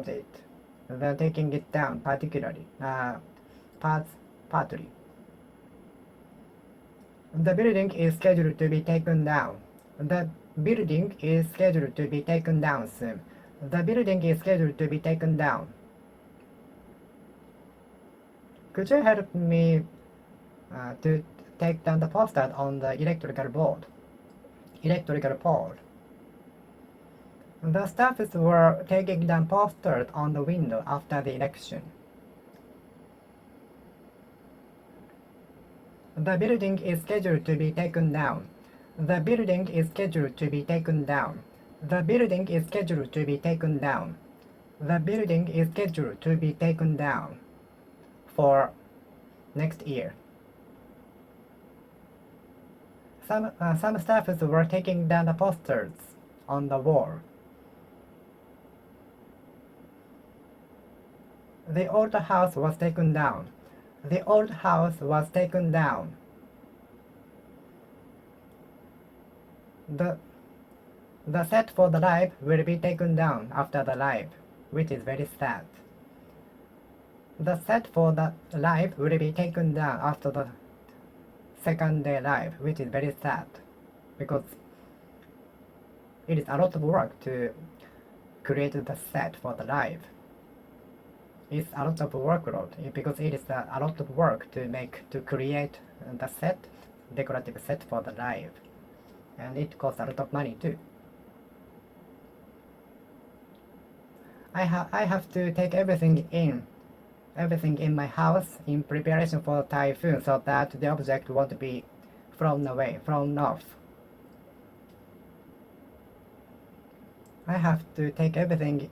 it than taking it down partly. The building is scheduled to be taken down. The building is scheduled to be taken down soon. The building is scheduled to be taken down. Could you help me to take down the poster on the electrical pole? The staffs were taking down posters on the window after the election. The building is scheduled to be taken down. The building is scheduled to be taken down. The building is scheduled to be taken down. The building is scheduled to be taken down for next year. Some staffs were taking down the posters on the wall. The old house was taken down. The old house was taken down. The set for the live will be taken down after the live, which is very sad. The set for the live will be taken down after the second day live, which is very sad, because it is a lot of work to create the set for the live. It's a lot of workload because it is a lot of work to create the set, decorative set for the live, and it costs a lot of money too. I have to take everything in my house in preparation for typhoon so that the object won't be thrown off. I have to take everything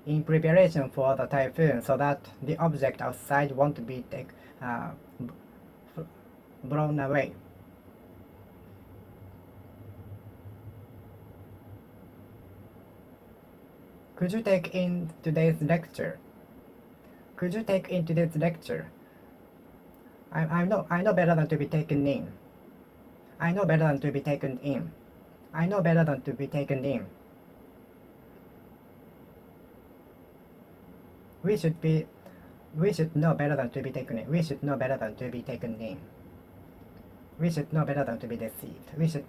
in preparation for the typhoon so that the object outside won't be blown away. Could you take in today's lecture? I know better than to be taken in. I know better than to be taken in. I know better than to be taken in. We should know better than to be taken in. We should know better than to be taken in. We should know better than to be deceived. We should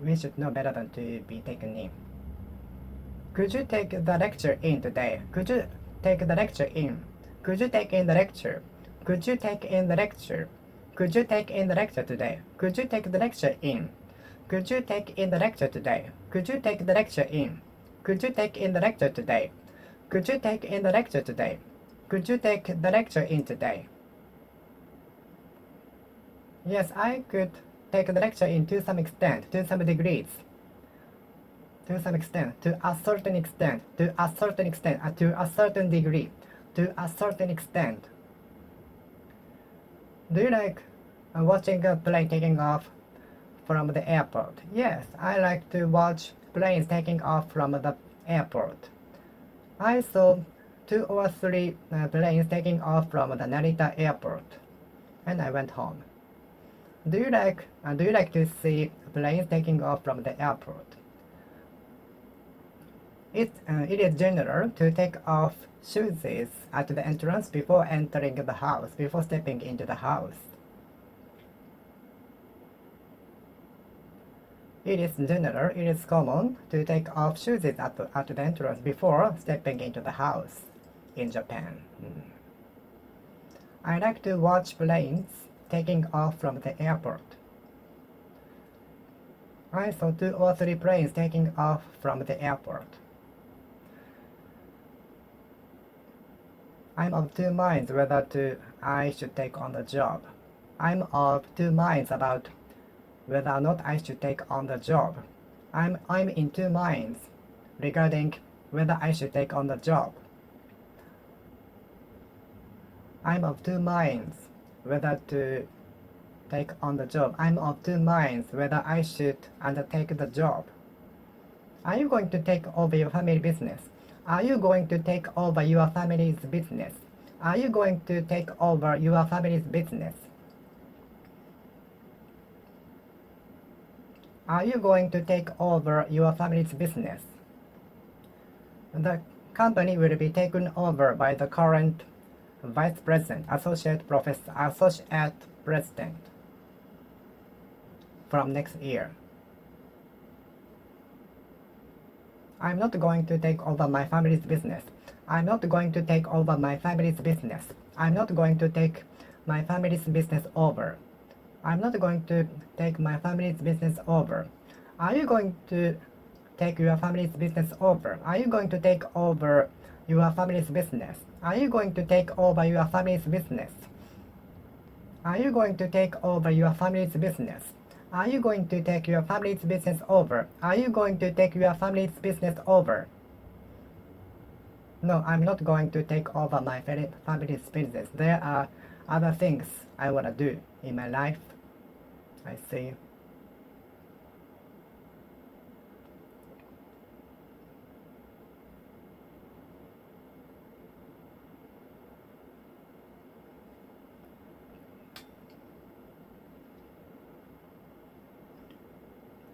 We should know better than to be taken in. Could you take the lecture in today? Could you take the lecture in? Could you take in the lecture? Could you take in the lecture? Could you take in the lecture today? Could you take the lecture in? Could you take in the lecture today? Could you take the lecture in? Could you take in the lecture today? Could you take in the lecture today? Could you take the lecture in today? Yes, I could take the lecture in to some extent, to some degrees. To some extent, to a certain extent, to a certain extent, to a certain degree, to a certain extent. Do you like watching a plane taking off from the airport? Yes, I like to watch planes taking off from the airport. I saw 2 or 3 planes taking off from the Narita airport, and I went home. Do you like to see planes taking off from the airport? It is general to take off shoes at the entrance before entering the house, before stepping into the house. It is general, it is common to take off shoes at the entrance before stepping into the house in Japan. I like to watch planes taking off from the airport. I saw 2 or 3 planes taking off from the airport. I'm of 2 minds whether I should take on the job. I'm of 2 minds about whether or not I should take on the job. I'm in 2 minds regarding whether I should take on the job. I'm of 2 minds whether to take on the job. I'm of 2 minds whether I should undertake the job. Are you going to take over your family business? Are you going to take over your family's business? Are you going to take over your family's business? Are you going to take over your family's business? The company will be taken over by the current vice president, associate president from next year. I'm not going to take over my family's business. I'm not going to take over my family's business. I'm not going to take my family's business over. I'm not going to take my family's business over. Are you going to take your family's business over? Are you going to take over your family's business? Are you going to take over your family's business? Are you going to take over your family's business? Are you going to take your family's business over? Are you going to take your family's business over? No, I'm not going to take over my family's business. There are other things I want to do in my life. I see.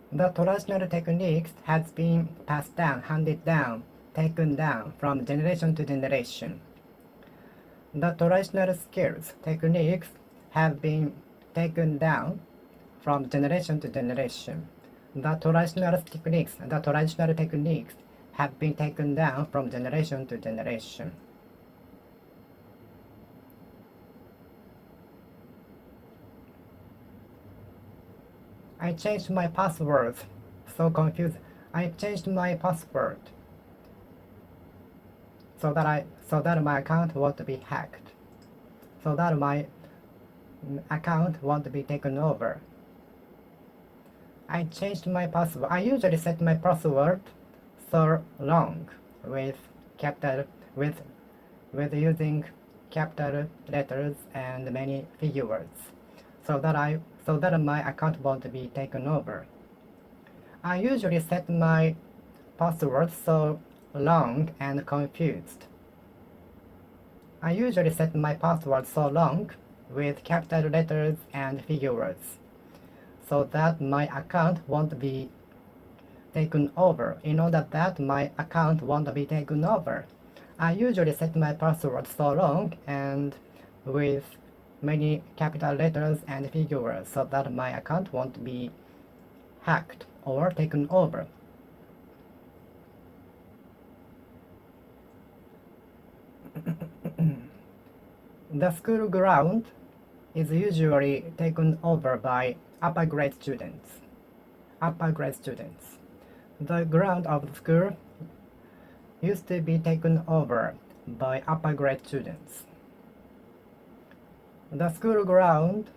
The traditional techniques has been passed down, handed down, taken down from generation to generation. The traditional skills, techniques have been taken down from generation to generation. The traditional techniques have been taken down from generation to generation. I changed my password. So confused. I changed my password so that my account won't be hacked. So that my account won't be taken over. I changed my password. I usually set my password so long with using capital letters and many figure words, so that my account won't be taken over. I usually set my password so long and confused. I usually set my password so long with capital letters and figure words, so that my account won't be taken over. In order that my account won't be taken over, I usually set my password so long and with many capital letters and figure words, so that my account won't be hacked or taken over. The school ground is usually taken over by upper grade students. The ground of the school used to be taken over by upper grade students. The school ground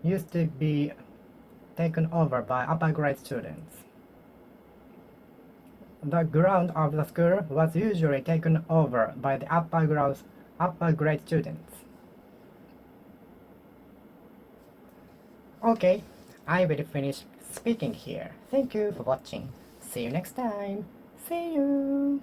used to be taken over by upper grade students. The ground of the school was usually taken over by the upper grade students. Okay, I will finish speaking here. Thank you for watching. See you next time. See you.